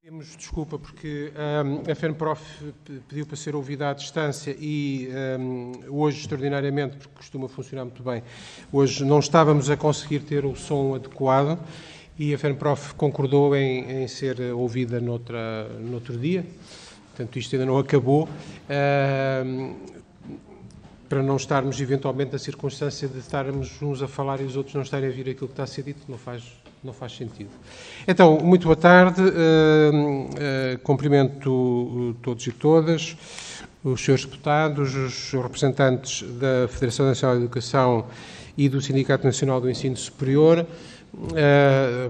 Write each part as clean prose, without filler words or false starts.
Pedimos desculpa porque a FENPROF pediu para ser ouvida à distância e hoje, extraordinariamente, porque costuma funcionar muito bem, hoje não estávamos a conseguir ter o som adequado e a FENPROF concordou em ser ouvida noutro dia. Portanto, isto ainda não acabou, para não estarmos eventualmente na circunstância de estarmos uns a falar e os outros não estarem a ouvir aquilo que está a ser dito, não faz sentido. Então, muito boa tarde, cumprimento todos e todas, os senhores deputados, os representantes da Federação Nacional de Educação e do Sindicato Nacional do Ensino Superior.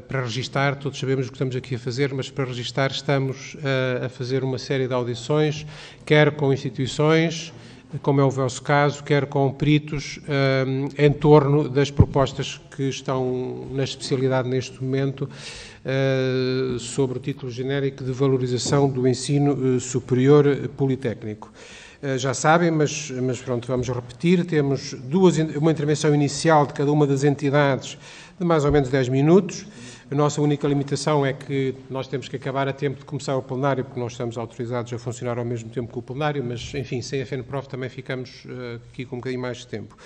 Para registar, todos sabemos o que estamos aqui a fazer, mas para registar estamos a fazer uma série de audições, quer com instituições, como é o vosso caso, quer com peritos, em torno das propostas que estão na especialidade neste momento sobre o título genérico de valorização do ensino superior politécnico. Já sabem, mas pronto, vamos repetir, temos uma intervenção inicial de cada uma das entidades de mais ou menos 10 minutos. A nossa única limitação é que nós temos que acabar a tempo de começar o plenário, porque nós estamos autorizados a funcionar ao mesmo tempo que o plenário, mas, enfim, sem a FENPROF também ficamos aqui com um bocadinho mais de tempo.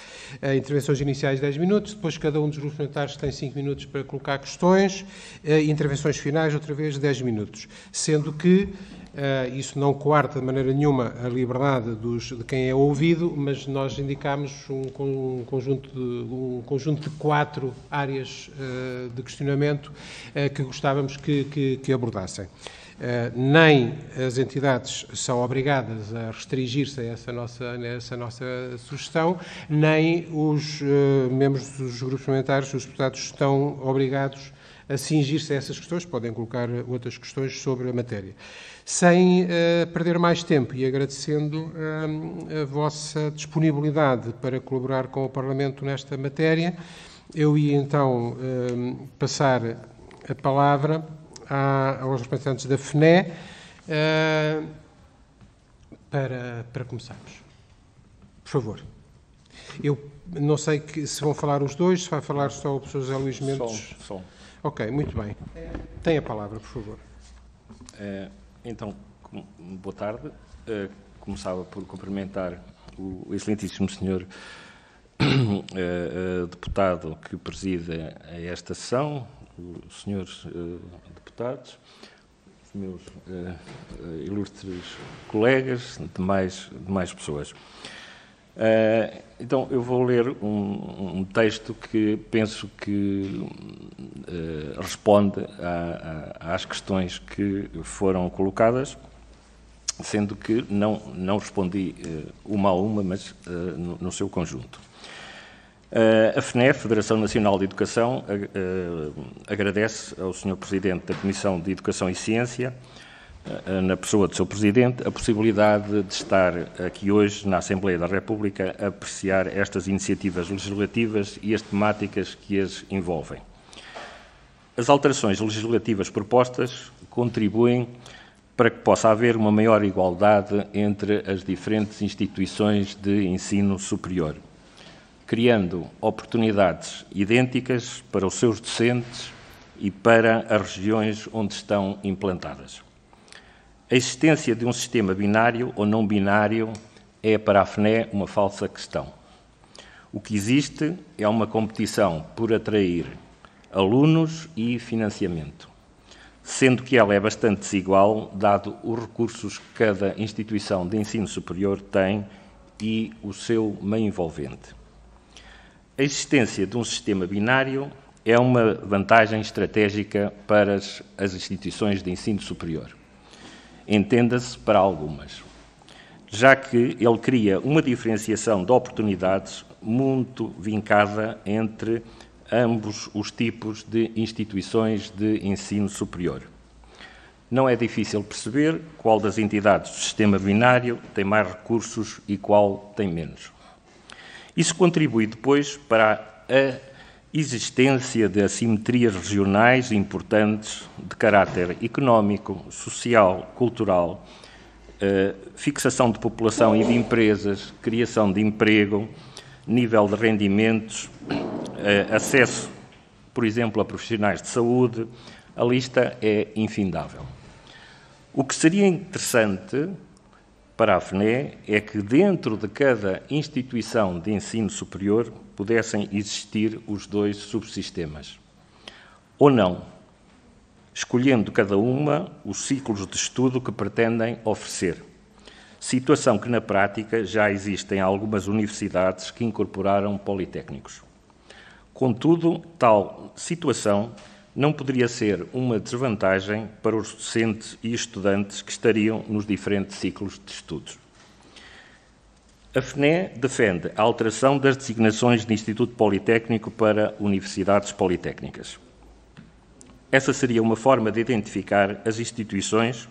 Intervenções iniciais 10 minutos, depois cada um dos grupos parlamentares tem 5 minutos para colocar questões, intervenções finais, outra vez 10 minutos, sendo que isso não coarta de maneira nenhuma a liberdade de quem é ouvido, mas nós indicamos um conjunto de 4 áreas de questionamento que gostávamos que abordassem. Nem as entidades são obrigadas a restringir-se a essa nossa sugestão, nem os membros dos grupos parlamentares, os deputados, estão obrigados a cingir-se a essas questões, podem colocar outras questões sobre a matéria. Sem perder mais tempo e agradecendo a vossa disponibilidade para colaborar com o Parlamento nesta matéria, eu ia então passar a palavra aos representantes da FNE para começarmos. Por favor. Eu não sei se vão falar os dois, se vai falar só o professor José Luís Mendes. Só. Ok, muito bem. Tem a palavra, por favor. Então, boa tarde. Começava por cumprimentar o excelentíssimo senhor deputado que preside a esta sessão, os senhores deputados, os meus ilustres colegas, demais pessoas. Então, eu vou ler um texto que penso que responde às questões que foram colocadas, sendo que não respondi uma a uma, mas no seu conjunto. A FNE, Federação Nacional de Educação, agradece ao Sr. Presidente da Comissão de Educação e Ciência, na pessoa do seu Presidente, a possibilidade de estar aqui hoje na Assembleia da República a apreciar estas iniciativas legislativas e as temáticas que as envolvem. As alterações legislativas propostas contribuem para que possa haver uma maior igualdade entre as diferentes instituições de ensino superior, criando oportunidades idênticas para os seus docentes e para as regiões onde estão implantadas. A existência de um sistema binário ou não binário é, para a FNE, uma falsa questão. O que existe é uma competição por atrair alunos e financiamento, sendo que ela é bastante desigual, dado os recursos que cada instituição de ensino superior tem e o seu meio envolvente. A existência de um sistema binário é uma vantagem estratégica para as instituições de ensino superior. Entenda-se para algumas, já que ele cria uma diferenciação de oportunidades muito vincada entre ambos os tipos de instituições de ensino superior. Não é difícil perceber qual das entidades do sistema binário tem mais recursos e qual tem menos. Isso contribui depois para a existência de assimetrias regionais importantes de caráter económico, social, cultural, fixação de população e de empresas, criação de emprego, nível de rendimentos, acesso, por exemplo, a profissionais de saúde, a lista é infindável. O que seria interessante para a FNE é que dentro de cada instituição de ensino superior pudessem existir os 2 subsistemas. Ou não, escolhendo cada uma os ciclos de estudo que pretendem oferecer. Situação que, na prática, já existe em algumas universidades que incorporaram politécnicos. Contudo, tal situação não poderia ser uma desvantagem para os docentes e estudantes que estariam nos diferentes ciclos de estudos. A FNE defende a alteração das designações de Instituto Politécnico para universidades politécnicas. Essa seria uma forma de identificar as instituições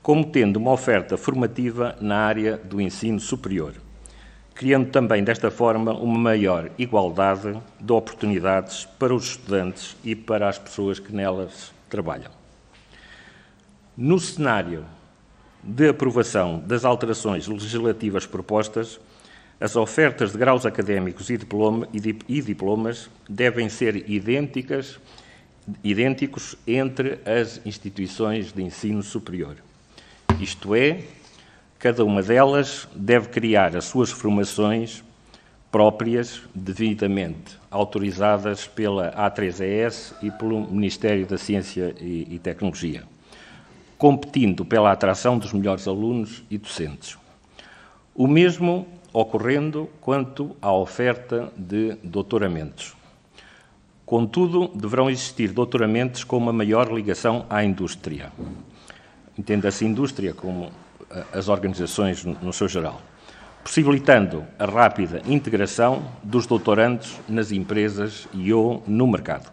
como tendo uma oferta formativa na área do ensino superior, criando também, desta forma, uma maior igualdade de oportunidades para os estudantes e para as pessoas que nelas trabalham. No cenário de aprovação das alterações legislativas propostas, as ofertas de graus académicos e diplomas devem ser idênticos entre as instituições de ensino superior. Isto é, cada uma delas deve criar as suas formações próprias, devidamente autorizadas pela A3ES e pelo Ministério da Ciência e Tecnologia, competindo pela atração dos melhores alunos e docentes. O mesmo ocorrendo quanto à oferta de doutoramentos. Contudo, deverão existir doutoramentos com uma maior ligação à indústria. Entenda-se indústria como as organizações no seu geral, possibilitando a rápida integração dos doutorandos nas empresas ou no mercado.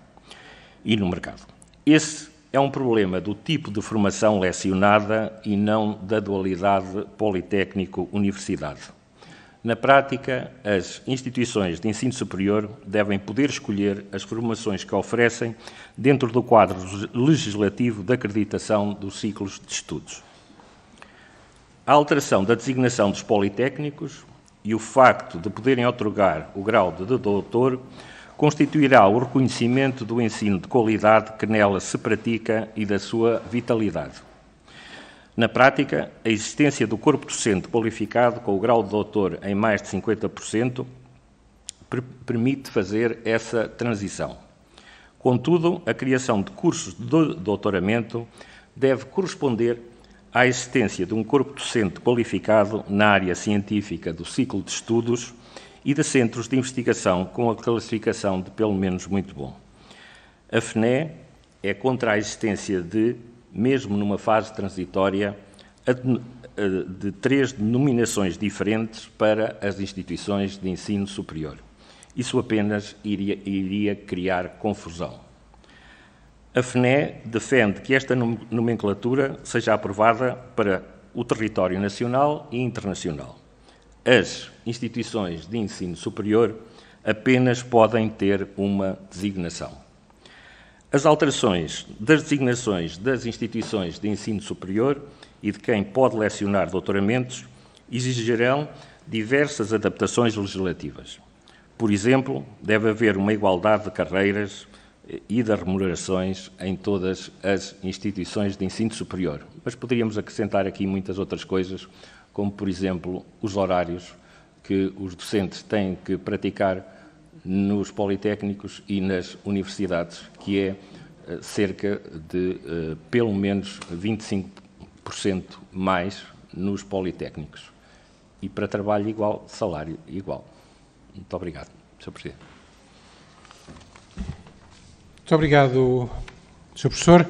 Esse é um problema do tipo de formação lecionada e não da dualidade politécnico-universidade. Na prática, as instituições de ensino superior devem poder escolher as formações que oferecem dentro do quadro legislativo de acreditação dos ciclos de estudos. A alteração da designação dos politécnicos e o facto de poderem outorgar o grau de doutor constituirá o reconhecimento do ensino de qualidade que nela se pratica e da sua vitalidade. Na prática, a existência do corpo docente qualificado com o grau de doutor em mais de 50% permite fazer essa transição. Contudo, a criação de cursos de doutoramento deve corresponder à existência de um corpo docente qualificado na área científica do ciclo de estudos e de centros de investigação com a classificação de pelo menos muito bom. A FNE é contra a existência de, mesmo numa fase transitória, de 3 denominações diferentes para as instituições de ensino superior. Isso apenas iria criar confusão. A FNE defende que esta nomenclatura seja aprovada para o território nacional e internacional. As instituições de ensino superior apenas podem ter uma designação. As alterações das designações das instituições de ensino superior e de quem pode lecionar doutoramentos exigirão diversas adaptações legislativas. Por exemplo, deve haver uma igualdade de carreiras e de remunerações em todas as instituições de ensino superior. Mas poderíamos acrescentar aqui muitas outras coisas, como, por exemplo, os horários que os docentes têm que praticar nos politécnicos e nas universidades, que é cerca de pelo menos 25% mais nos politécnicos. E para trabalho igual, salário igual. Muito obrigado, Sr. Presidente. Muito obrigado, Sr. Professor.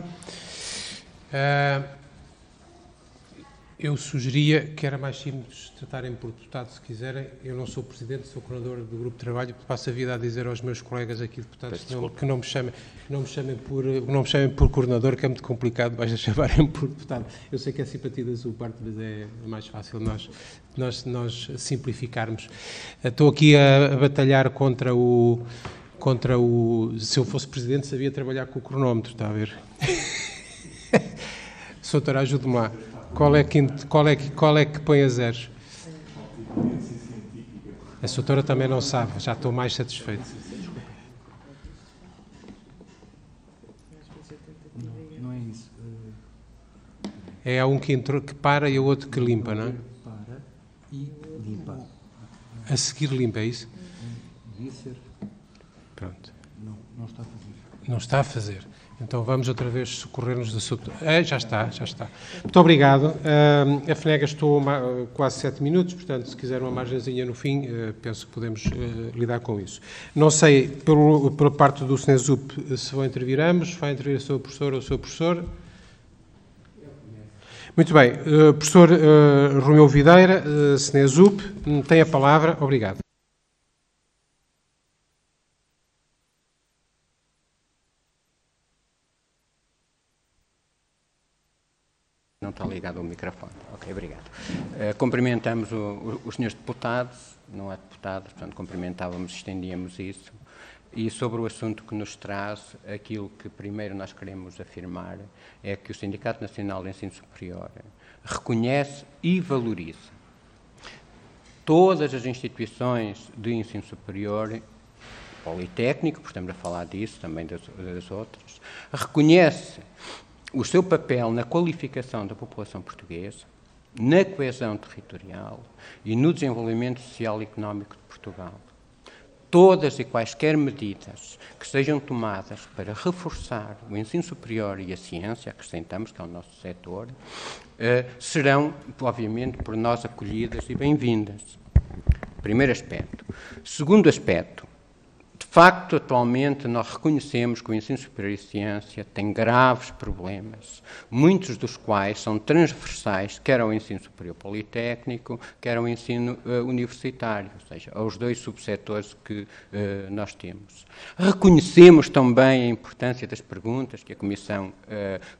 Eu sugeria que era mais simples tratarem por deputado, se quiserem. Eu não sou presidente, sou coordenador do grupo de trabalho, passo a vida a dizer aos meus colegas aqui, deputados, que não me chamem por coordenador, que é muito complicado, vais a chamarem por deputado. Eu sei que é simpatia da sua parte, mas é mais fácil nós simplificarmos. Estou aqui a batalhar contra o... Se eu fosse presidente, sabia trabalhar com o cronómetro, está a ver? Soutora, ajude-me lá. Qual é que põe a zeros? A Soutora também não sabe, já estou mais satisfeito. Não é isso. É um que para e o outro que limpa, não é? Para e limpa. A seguir limpa, é isso? Devia ser. Pronto. Não está a fazer. Não está a fazer. Então vamos outra vez socorrer-nos da sua... já está. Muito obrigado. A FNEG estou quase 7 minutos, portanto, se quiser uma margenzinha no fim, penso que podemos lidar com isso. Não sei, pela parte do SNESUP, se vão intervir ambos, vai intervir a sua professora ou o seu professor. Muito bem. Professor Romeu Videira, SNESUP, tem a palavra. Obrigado. Não está ligado ao microfone. Ok, obrigado. Cumprimentamos os senhores deputados, não há deputados, portanto cumprimentávamos, estendíamos isso. E sobre o assunto que nos traz, aquilo que primeiro nós queremos afirmar é que o Sindicato Nacional de Ensino Superior reconhece e valoriza todas as instituições de ensino superior, politécnico, porque estamos a falar disso, também das outras, reconhece o seu papel na qualificação da população portuguesa, na coesão territorial e no desenvolvimento social e económico de Portugal. Todas e quaisquer medidas que sejam tomadas para reforçar o ensino superior e a ciência, acrescentamos que é o nosso setor, serão, obviamente, por nós acolhidas e bem-vindas. Primeiro aspecto. Segundo aspecto, de facto, atualmente, nós reconhecemos que o ensino superior e ciência tem graves problemas, muitos dos quais são transversais, quer ao ensino superior politécnico, quer ao ensino universitário, ou seja, aos dois subsetores que nós temos. Reconhecemos também a importância das perguntas que a Comissão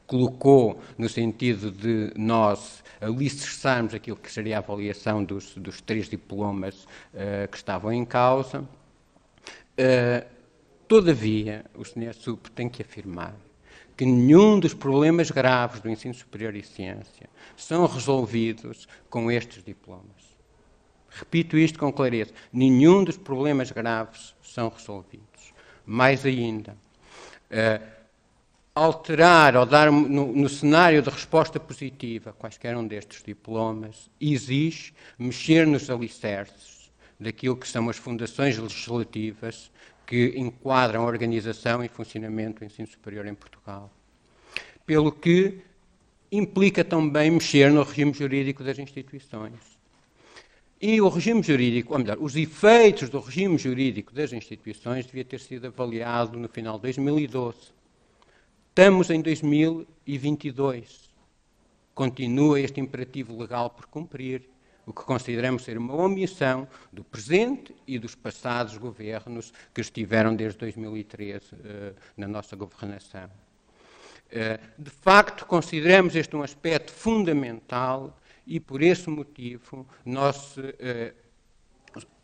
colocou no sentido de nós alicerçarmos aquilo que seria a avaliação dos 3 diplomas que estavam em causa. Todavia, o SNESUP tem que afirmar que nenhum dos problemas graves do ensino superior e ciência são resolvidos com estes diplomas. Repito isto com clareza. Nenhum dos problemas graves são resolvidos. Mais ainda, alterar ou dar no cenário de resposta positiva quaisquer um destes diplomas exige mexer nos alicerces daquilo que são as fundações legislativas que enquadram a organização e funcionamento do ensino superior em Portugal. Pelo que implica também mexer no regime jurídico das instituições. E o regime jurídico, ou melhor, os efeitos do regime jurídico das instituições devia ter sido avaliado no final de 2012. Estamos em 2022. Continua este imperativo legal por cumprir, o que consideramos ser uma omissão do presente e dos passados governos que estiveram desde 2013 na nossa governação. De facto, consideramos este um aspecto fundamental e, por esse motivo, nós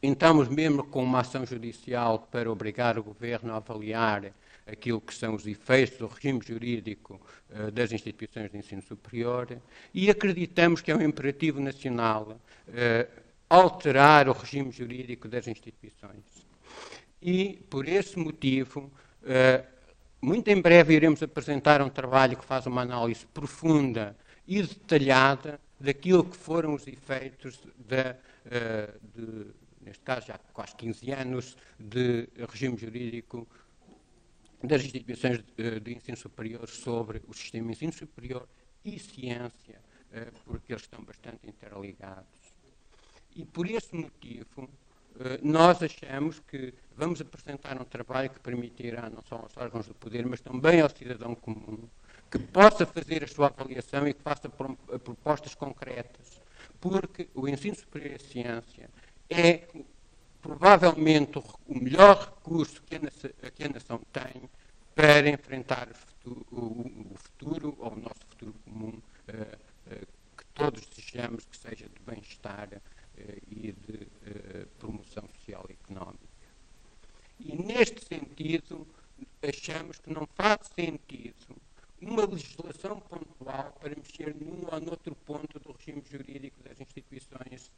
entramos mesmo com uma ação judicial para obrigar o Governo a avaliar aquilo que são os efeitos do regime jurídico das instituições de ensino superior e acreditamos que é um imperativo nacional alterar o regime jurídico das instituições. E, por esse motivo, muito em breve iremos apresentar um trabalho que faz uma análise profunda e detalhada daquilo que foram os efeitos neste caso já há quase 15 anos, de regime jurídico das instituições de ensino superior sobre o sistema de ensino superior e ciência, porque eles estão bastante interligados. E por esse motivo, nós achamos que vamos apresentar um trabalho que permitirá não só aos órgãos do poder, mas também ao cidadão comum, que possa fazer a sua avaliação e que faça propostas concretas, porque o ensino superior e a ciência é provavelmente o melhor recurso que a nação tem para enfrentar o futuro, ou o nosso futuro comum, que todos desejamos que seja de bem-estar e de promoção social e económica. E neste sentido, achamos que não faz sentido uma legislação pontual para mexer num ou noutro ponto do regime jurídico das instituições,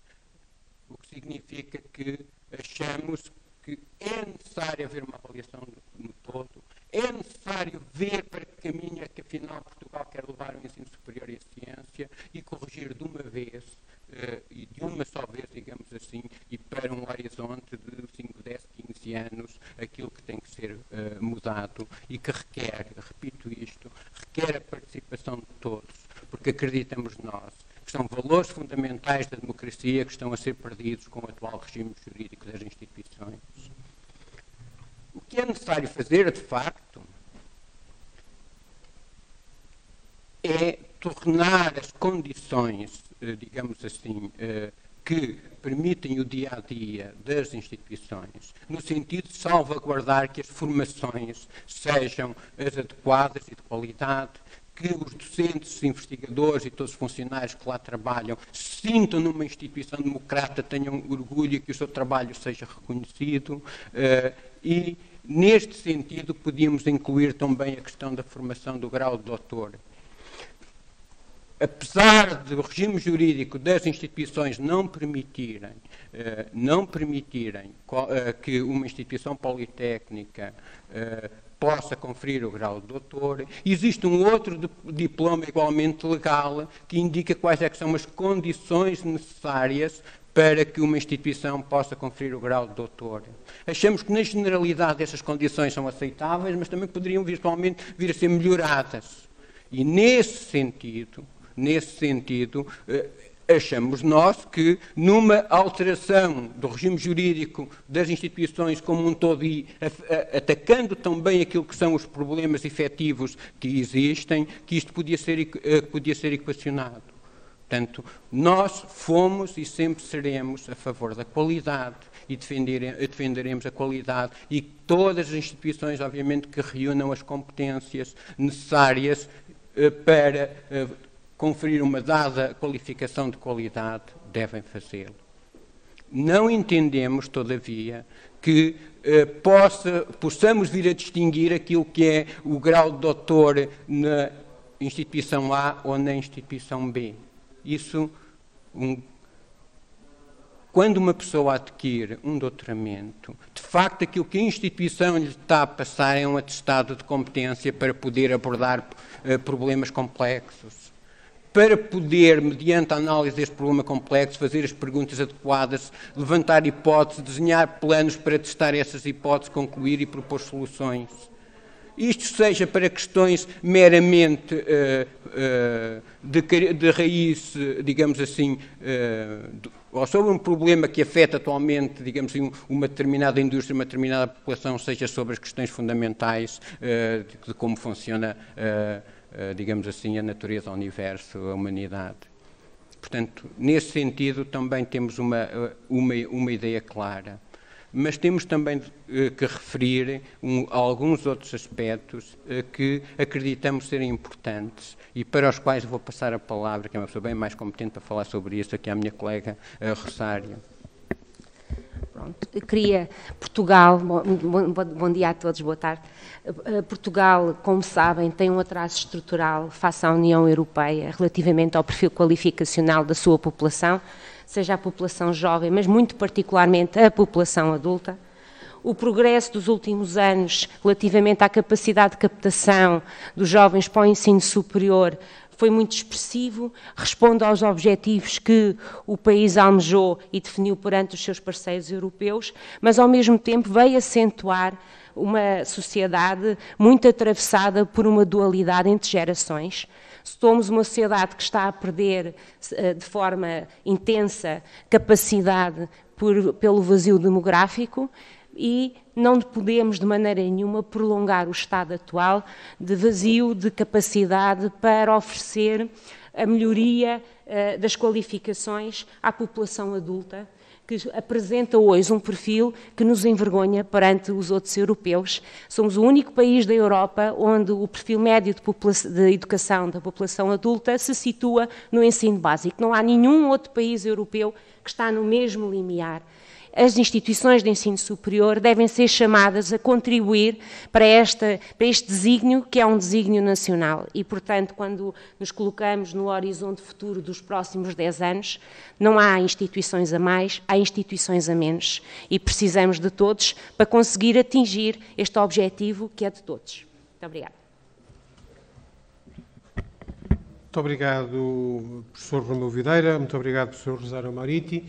o que significa que achamos que é necessário haver uma avaliação no todo, É necessário ver para que caminho é que, afinal, Portugal quer levar o ensino superior e a ciência e corrigir de uma vez, e de uma só vez, digamos assim, e para um horizonte de 5, 10, 15 anos, aquilo que tem que ser mudado e que requer, repito isto, requer a participação de todos, porque acreditamos nós que são valores fundamentais da democracia que estão a ser perdidos com o atual regime jurídico das instituições. O que é necessário fazer, de facto, é tornar as condições, digamos assim, que permitem o dia-a-dia das instituições, no sentido de salvaguardar que as formações sejam as adequadas e de qualidade, que os docentes, os investigadores e todos os funcionários que lá trabalham se sintam numa instituição democrata, tenham orgulho e que o seu trabalho seja reconhecido, e, neste sentido, podíamos incluir também a questão da formação do grau de doutor. Apesar do regime jurídico das instituições não permitirem que uma instituição politécnica possa conferir o grau de doutor, existe um outro diploma igualmente legal que indica quais é que são as condições necessárias para que uma instituição possa conferir o grau de doutor. Achamos que, na generalidade, essas condições são aceitáveis, mas também poderiam virtualmente vir a ser melhoradas. E, nesse sentido, achamos nós que, numa alteração do regime jurídico das instituições como um todo e atacando também aquilo que são os problemas efetivos que existem, que isto podia ser equacionado. Portanto, nós fomos e sempre seremos a favor da qualidade e defenderemos a qualidade e todas as instituições, obviamente, que reúnam as competências necessárias para conferir uma dada qualificação de qualidade, devem fazê-lo. Não entendemos, todavia, que possamos vir a distinguir aquilo que é o grau de doutor na instituição A ou na instituição B. Quando uma pessoa adquire um doutoramento, de facto aquilo que a instituição lhe está a passar é um atestado de competência para poder abordar problemas complexos, para poder, mediante a análise deste problema complexo, fazer as perguntas adequadas, levantar hipóteses, desenhar planos para testar essas hipóteses, concluir e propor soluções. Isto seja para questões meramente de raiz, digamos assim, ou sobre um problema que afeta atualmente, digamos assim, uma determinada indústria, uma determinada população, seja sobre as questões fundamentais de como funciona digamos assim, a natureza, o universo, a humanidade. Portanto, nesse sentido, também temos uma ideia clara. Mas temos também que referir alguns outros aspectos que acreditamos serem importantes e para os quais vou passar a palavra, que é uma pessoa bem mais competente para falar sobre isso, aqui é a minha colega Rosário. Pronto, eu queria Portugal, bom dia a todos, boa tarde. Portugal, como sabem, tem um atraso estrutural face à União Europeia relativamente ao perfil qualificacional da sua população, seja a população jovem, mas muito particularmente a população adulta. O progresso dos últimos anos relativamente à capacidade de captação dos jovens para o ensino superior foi muito expressivo, responde aos objetivos que o país almejou e definiu perante os seus parceiros europeus, mas ao mesmo tempo veio acentuar uma sociedade muito atravessada por uma dualidade entre gerações. Somos uma sociedade que está a perder de forma intensa capacidade pelo vazio demográfico e não podemos de maneira nenhuma prolongar o estado atual de vazio de capacidade para oferecer a melhoria das qualificações à população adulta, que apresenta hoje um perfil que nos envergonha perante os outros europeus. Somos o único país da Europa onde o perfil médio de educação da população adulta se situa no ensino básico. Não há nenhum outro país europeu que está no mesmo limiar. As instituições de ensino superior devem ser chamadas a contribuir para este desígnio, que é um desígnio nacional. E, portanto, quando nos colocamos no horizonte futuro dos próximos 10 anos, não há instituições a mais, há instituições a menos. E precisamos de todos para conseguir atingir este objetivo que é de todos. Muito obrigada. Muito obrigado, professor Romeu Videira. Muito obrigado, professor Rosário Mauriti.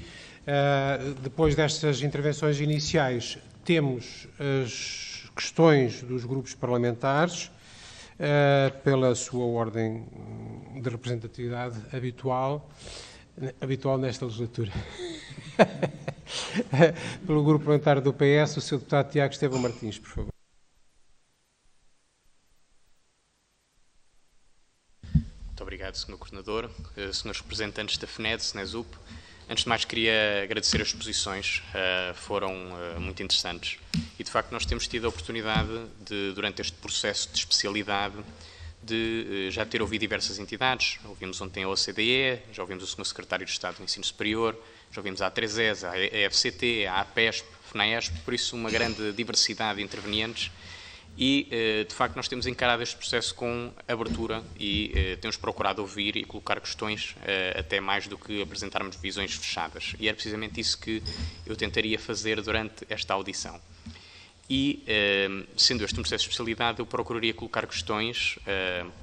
Depois destas intervenções iniciais, temos as questões dos grupos parlamentares, pela sua ordem de representatividade habitual nesta legislatura. Pelo grupo parlamentar do PS, o Sr. Deputado Tiago Estevão Martins, por favor. Muito obrigado, Sr. Coordenador, Srs. Representantes da FNED, SNESUP. Antes de mais, queria agradecer as exposições, foram muito interessantes. E, de facto, nós temos tido a oportunidade, durante este processo de especialidade, de já ter ouvido diversas entidades. Ouvimos ontem a OCDE, já ouvimos o Sr. Secretário de Estado do Ensino Superior, já ouvimos a A3ES, a EFCT, a APESP, a FNAESP, por isso uma grande diversidade de intervenientes. E, de facto, nós temos encarado este processo com abertura e temos procurado ouvir e colocar questões até mais do que apresentarmos visões fechadas. E era precisamente isso que eu tentaria fazer durante esta audição. E, sendo este um processo de especialidade, eu procuraria colocar questões,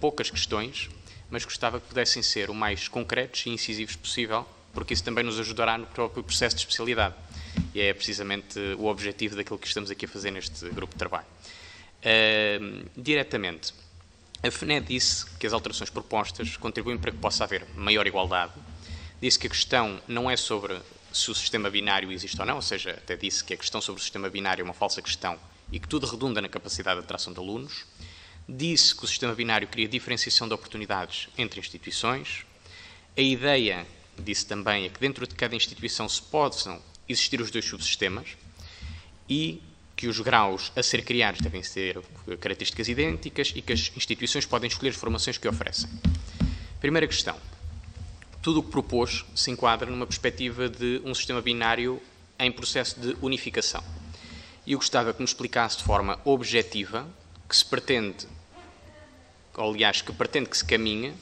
poucas questões, mas gostava que pudessem ser o mais concretos e incisivos possível, porque isso também nos ajudará no próprio processo de especialidade. E é precisamente o objetivo daquilo que estamos aqui a fazer neste grupo de trabalho. Diretamente, a FNED disse que as alterações propostas contribuem para que possa haver maior igualdade, disse que a questão não é sobre se o sistema binário existe ou não, ou seja, até disse que a questão sobre o sistema binário é uma falsa questão e que tudo redunda na capacidade de atração de alunos, disse que o sistema binário cria diferenciação de oportunidades entre instituições, a ideia, disse também, é que dentro de cada instituição se possam existir os dois subsistemas e que os graus a ser criados devem ter características idênticas e que as instituições podem escolher as formações que oferecem. Primeira questão. Tudo o que propôs se enquadra numa perspectiva de um sistema binário em processo de unificação. E eu gostava que nos explicasse de forma objetiva que se pretende, ou aliás, que pretende que se caminhe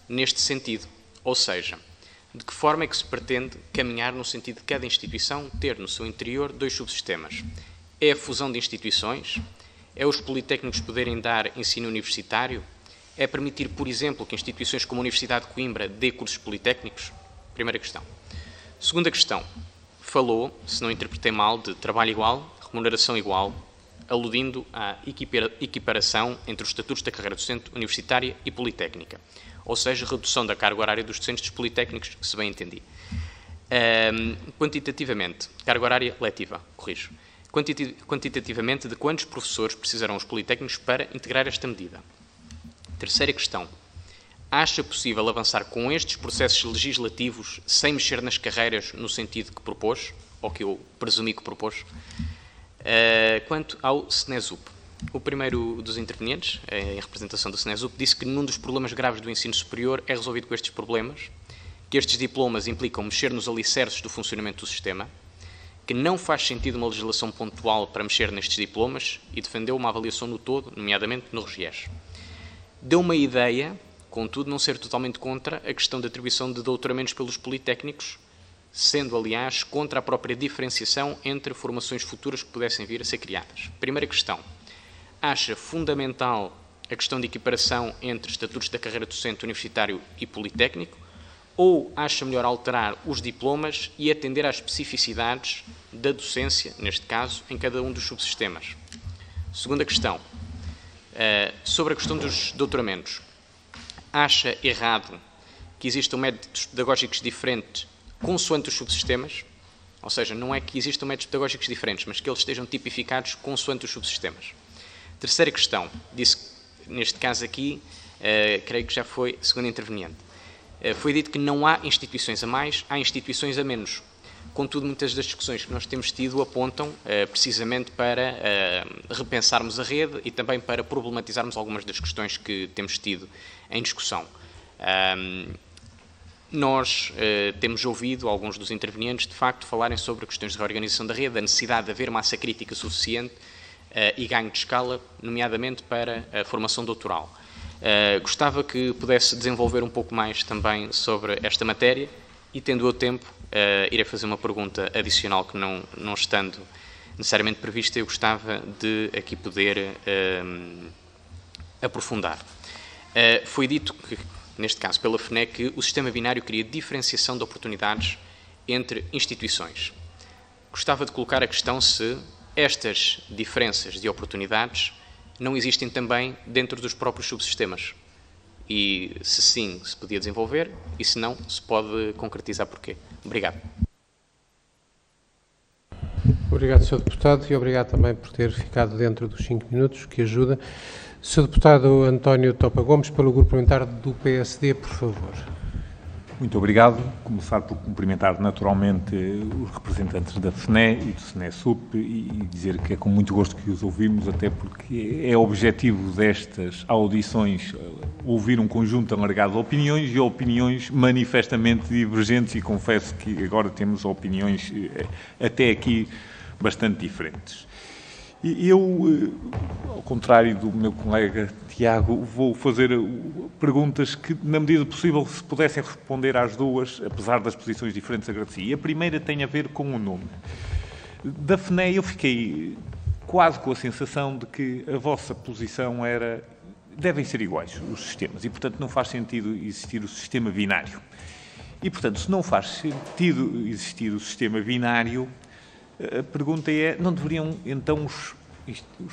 neste sentido. Ou seja, de que forma é que se pretende caminhar no sentido de cada instituição ter no seu interior dois subsistemas. É a fusão de instituições? É os politécnicos poderem dar ensino universitário? É permitir, por exemplo, que instituições como a Universidade de Coimbra dê cursos politécnicos? Primeira questão. Segunda questão. Falou, se não interpretei mal, de trabalho igual, remuneração igual, aludindo à equiparação entre os estatutos da carreira docente universitária e politécnica. Ou seja, redução da carga horária dos docentes dos politécnicos, se bem entendi. Quantitativamente, carga horária letiva, corrijo. Quantitativamente, de quantos professores precisarão os politécnicos para integrar esta medida? Terceira questão. Acha possível avançar com estes processos legislativos sem mexer nas carreiras no sentido que propôs, ou que eu presumi que propôs? Quanto ao SNESUP, o primeiro dos intervenientes, em representação do SNESUP, disse que nenhum dos problemas graves do ensino superior é resolvido com estes problemas, que estes diplomas implicam mexer nos alicerces do funcionamento do sistema, que não faz sentido uma legislação pontual para mexer nestes diplomas e defendeu uma avaliação no todo, nomeadamente no RGES. Deu uma ideia, contudo, não ser totalmente contra a questão da atribuição de doutoramentos pelos politécnicos, sendo, aliás, contra a própria diferenciação entre formações futuras que pudessem vir a ser criadas. Primeira questão. Acha fundamental a questão de equiparação entre estatutos da carreira docente universitário e politécnico, ou acha melhor alterar os diplomas e atender às especificidades da docência, neste caso, em cada um dos subsistemas? Segunda questão. Sobre a questão dos doutoramentos. Acha errado que existam métodos pedagógicos diferentes consoante os subsistemas? Ou seja, não é que existam métodos pedagógicos diferentes, mas que eles estejam tipificados consoante os subsistemas. Terceira questão. Disse, neste caso aqui, creio que já foi a segunda interveniente. Foi dito que não há instituições a mais, há instituições a menos. Contudo, muitas das discussões que nós temos tido apontam precisamente para repensarmos a rede e também para problematizarmos algumas das questões que temos tido em discussão. Nós temos ouvido alguns dos intervenientes, de facto, falarem sobre questões de reorganização da rede, a necessidade de haver massa crítica suficiente e ganho de escala, nomeadamente para a formação doutoral. Gostava que pudesse desenvolver um pouco mais também sobre esta matéria e, tendo o tempo, irei fazer uma pergunta adicional que não estando necessariamente prevista, eu gostava de aqui poder aprofundar. Foi dito que, neste caso pela FNE, que o sistema binário cria diferenciação de oportunidades entre instituições. Gostava de colocar a questão se estas diferenças de oportunidades não existem também dentro dos próprios subsistemas. E, se sim, se podia desenvolver, e se não, se pode concretizar porquê. Obrigado. Obrigado, Sr. Deputado, e obrigado também por ter ficado dentro dos 5 minutos, que ajuda. Sr. Deputado António Topa Gomes, pelo Grupo Parlamentar do PSD, por favor. Muito obrigado. Começar por cumprimentar naturalmente os representantes da FNE e do SNESUP e dizer que é com muito gosto que os ouvimos, até porque é objetivo destas audições ouvir um conjunto alargado de opiniões e opiniões manifestamente divergentes, e confesso que agora temos opiniões até aqui bastante diferentes. E eu, ao contrário do meu colega Tiago, vou fazer perguntas que, na medida do possível, se pudessem responder às duas, apesar das posições diferentes, agradecia. E a primeira tem a ver com o nome. Da FNE eu fiquei quase com a sensação de que a vossa posição era: devem ser iguais os sistemas e, portanto, não faz sentido existir o sistema binário. E, portanto, se não faz sentido existir o sistema binário, a pergunta é: não deveriam então os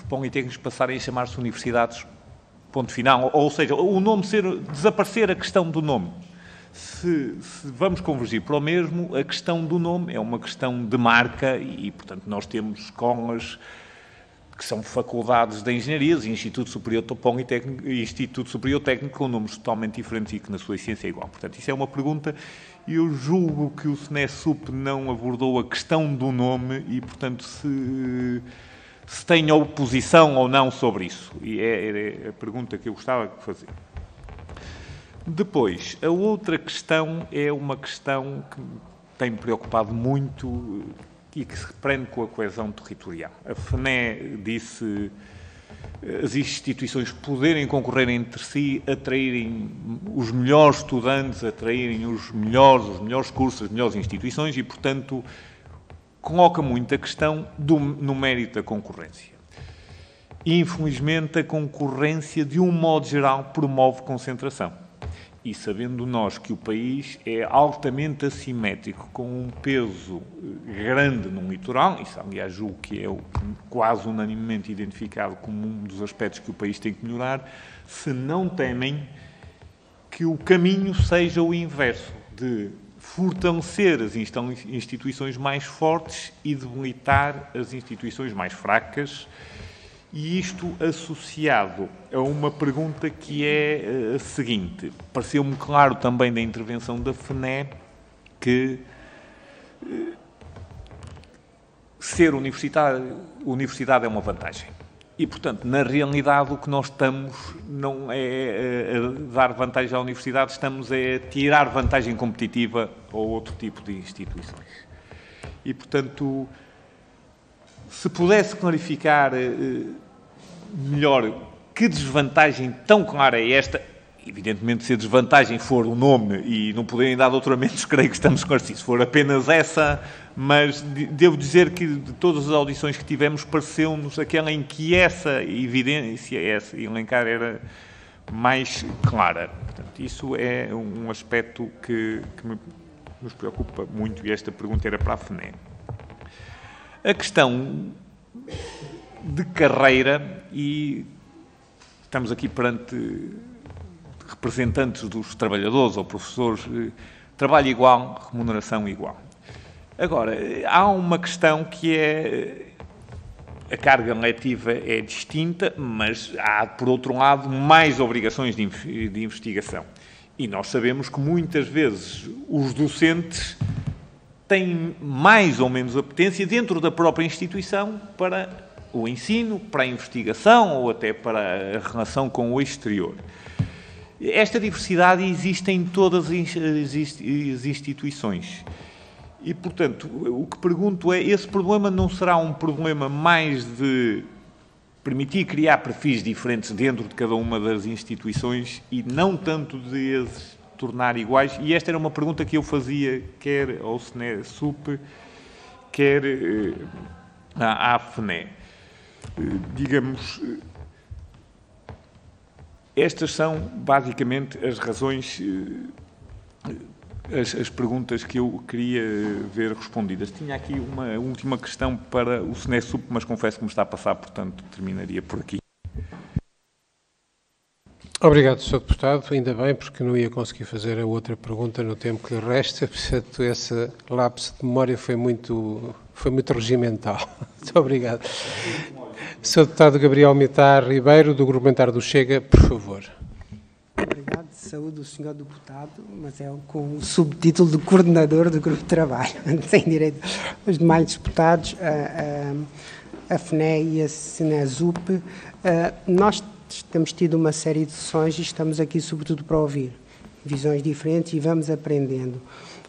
politécnicos passarem a chamar-se universidades, ponto final? Ou seja, o nome desaparecer a questão do nome. Se vamos convergir para o mesmo, a questão do nome é uma questão de marca e, portanto, nós temos escolas que são faculdades de engenharias e Instituto Superior Politécnico e Instituto Superior Técnico com nomes totalmente diferentes e que na sua essência é igual. Portanto, isso é uma pergunta. E eu julgo que o SNESUP não abordou a questão do nome e, portanto, se tem oposição ou não sobre isso. E é a pergunta que eu gostava de fazer. Depois, a outra questão é uma questão que tem me preocupado muito e que se prende com a coesão territorial. A FNE disse as instituições poderem concorrer entre si, atraírem os melhores estudantes, atraírem os melhores cursos, as melhores instituições e, portanto, coloca muito a questão no mérito da concorrência. Infelizmente, a concorrência, de um modo geral, promove concentração. E sabendo nós que o país é altamente assimétrico, com um peso grande no litoral, isso aliás julgo que é quase unanimemente identificado como um dos aspectos que o país tem que melhorar, se não temem que o caminho seja o inverso, de fortalecer as instituições mais fortes e debilitar as instituições mais fracas, e isto associado a uma pergunta que é a seguinte: pareceu-me claro também da intervenção da FNE que ser universidade é uma vantagem. E, portanto, na realidade, o que nós estamos não é a dar vantagem à universidade, estamos a tirar vantagem competitiva a outro tipo de instituições. E, portanto, se pudesse clarificar melhor que desvantagem tão clara é esta, evidentemente, se a desvantagem for o nome e não poderem dar doutoramentos, creio que estamos esclarecidos. Se for apenas essa, mas devo dizer que de todas as audições que tivemos, pareceu-nos aquela em que essa evidência, essa elencar, era mais clara. Portanto, isso é um aspecto que nos preocupa muito e esta pergunta era para a FNE. A questão de carreira, e estamos aqui perante representantes dos trabalhadores ou professores, trabalho igual, remuneração igual. Agora, há uma questão que é a carga letiva é distinta, mas há, por outro lado, mais obrigações de investigação. E nós sabemos que muitas vezes os docentes têm mais ou menos apetência dentro da própria instituição para o ensino, para a investigação ou até para a relação com o exterior. Esta diversidade existe em todas as instituições. E, portanto, o que pergunto é, esse problema não será um problema mais de permitir criar perfis diferentes dentro de cada uma das instituições e não tanto de as tornar iguais? E esta era uma pergunta que eu fazia quer ao SNE-SUP, quer à FNE. Digamos, estas são basicamente as razões, as perguntas que eu queria ver respondidas. Tinha aqui uma última questão para o SNE-SUP, mas confesso que me está a passar, portanto terminaria por aqui. Obrigado, Sr. Deputado. Ainda bem, porque não ia conseguir fazer a outra pergunta no tempo que lhe resta. Portanto, esse lapso de memória foi muito regimental. Muito obrigado. Sr. Deputado Gabriel Mitar Ribeiro, do Grupo Parlamentar do Chega, por favor. Obrigado. Saúde o Sr. Deputado, mas é com o subtítulo de coordenador do Grupo de Trabalho. Tem direito os demais deputados, a FNE e a SNE-SUP. Nós temos tido uma série de sessões e estamos aqui sobretudo para ouvir visões diferentes e vamos aprendendo.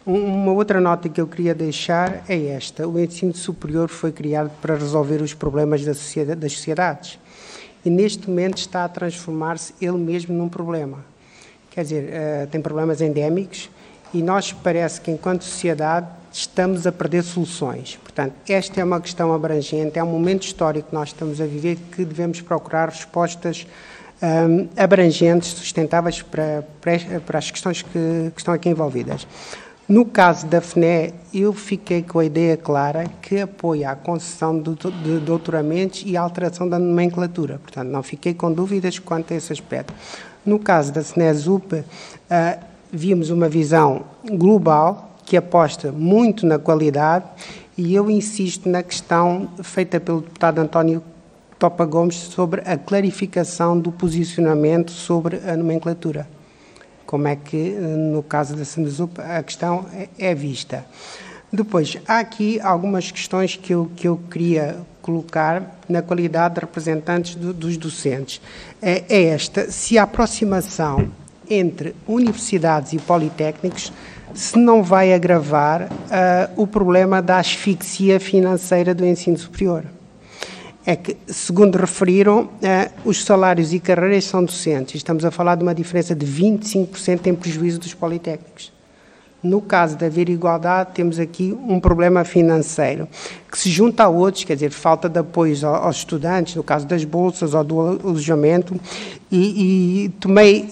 Uma outra nota que eu queria deixar é esta. O ensino superior foi criado para resolver os problemas das sociedades e neste momento está a transformar-se ele mesmo num problema. Quer dizer, tem problemas endémicos e nós parece que enquanto sociedade estamos a perder soluções. Portanto, esta é uma questão abrangente, é um momento histórico que nós estamos a viver que devemos procurar respostas abrangentes, sustentáveis para as questões que estão aqui envolvidas. No caso da FNE, eu fiquei com a ideia clara que apoia a concessão de doutoramentos e a alteração da nomenclatura. Portanto, não fiquei com dúvidas quanto a esse aspecto. No caso da SNE-SUP, vimos uma visão global que aposta muito na qualidade e eu insisto na questão feita pelo deputado António Topa Gomes sobre a clarificação do posicionamento sobre a nomenclatura. Como é que, no caso da SNE-SUP, a questão é vista. Depois, há aqui algumas questões que eu queria colocar na qualidade de representantes dos docentes. É esta, se a aproximação entre universidades e politécnicos se não vai agravar o problema da asfixia financeira do ensino superior. É que, segundo referiram, os salários e carreiras são docentes. Estamos a falar de uma diferença de 25% em prejuízo dos politécnicos. No caso de haver igualdade, temos aqui um problema financeiro, que se junta a outros, quer dizer, falta de apoio aos estudantes, no caso das bolsas ou do alojamento, e tomei,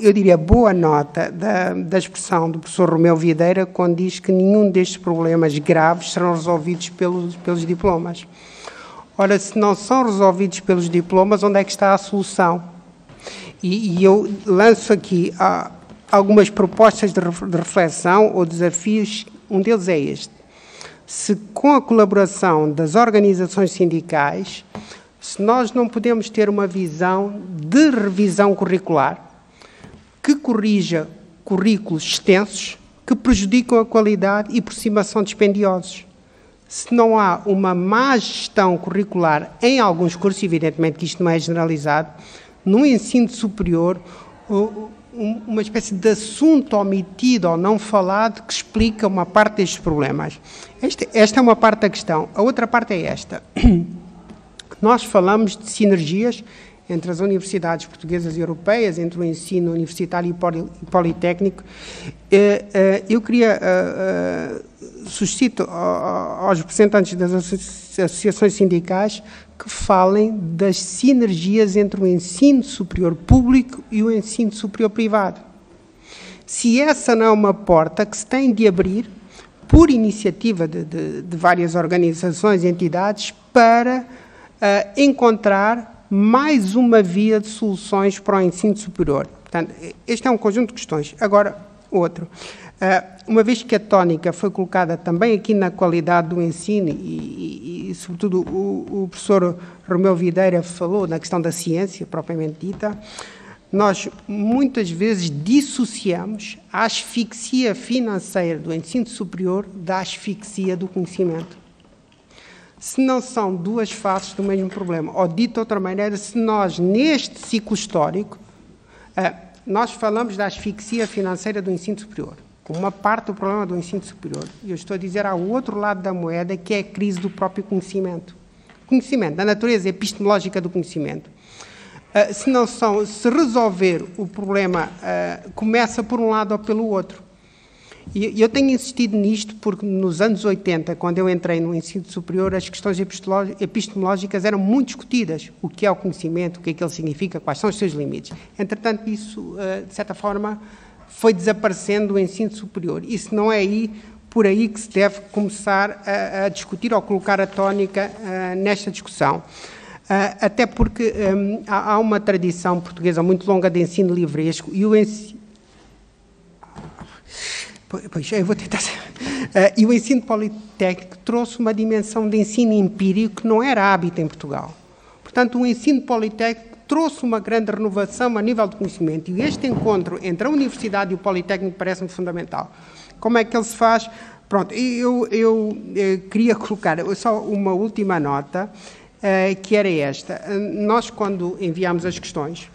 eu diria, boa nota da expressão do professor Romeu Videira, quando diz que nenhum destes problemas graves serão resolvidos pelos diplomas. Ora, se não são resolvidos pelos diplomas, onde é que está a solução? E eu lanço aqui algumas propostas de reflexão ou desafios. Um deles é este. Se com a colaboração das organizações sindicais, se nós não podemos ter uma visão de revisão curricular que corrija currículos extensos que prejudicam a qualidade e por cima são dispendiosos. Se não há uma má gestão curricular em alguns cursos, evidentemente que isto não é generalizado, no ensino superior, uma espécie de assunto omitido ou não falado que explica uma parte destes problemas. Esta é uma parte da questão. A outra parte é esta. Nós falamos de sinergias entre as universidades portuguesas e europeias, entre o ensino universitário e politécnico. Eu queria, suscito aos representantes das associações sindicais que falem das sinergias entre o ensino superior público e o ensino superior privado. Se essa não é uma porta que se tem de abrir por iniciativa de várias organizações e entidades para encontrar mais uma via de soluções para o ensino superior. Portanto, este é um conjunto de questões. Agora, outro. Uma vez que a tónica foi colocada também aqui na qualidade do ensino e sobretudo, o professor Romeu Videira falou na questão da ciência, propriamente dita, nós muitas vezes dissociamos a asfixia financeira do ensino superior da asfixia do conhecimento. Se não são duas faces do mesmo problema, ou dito de outra maneira, se nós, neste ciclo histórico, nós falamos da asfixia financeira do ensino superior. Uma parte do problema do ensino superior, e eu estou a dizer ao outro lado da moeda, que é a crise do próprio conhecimento. Conhecimento, da natureza epistemológica do conhecimento. Se resolver o problema, começa por um lado ou pelo outro. E eu tenho insistido nisto porque nos anos 80, quando eu entrei no ensino superior, as questões epistemológicas eram muito discutidas. O que é o conhecimento, o que é que ele significa, quais são os seus limites. Entretanto, isso, de certa forma, foi desaparecendo do ensino superior. Isso não é por aí que se deve começar a discutir ou colocar a tónica nesta discussão. Até porque há uma tradição portuguesa muito longa de ensino livresco e o ensino... Pois, eu vou tentar... E o ensino politécnico trouxe uma dimensão de ensino empírico que não era hábito em Portugal. Portanto, o ensino politécnico trouxe uma grande renovação a nível de conhecimento. E este encontro entre a universidade e o politécnico parece-me fundamental. Como é que ele se faz? Pronto, eu queria colocar só uma última nota, que era esta. Nós, quando enviámos as questões,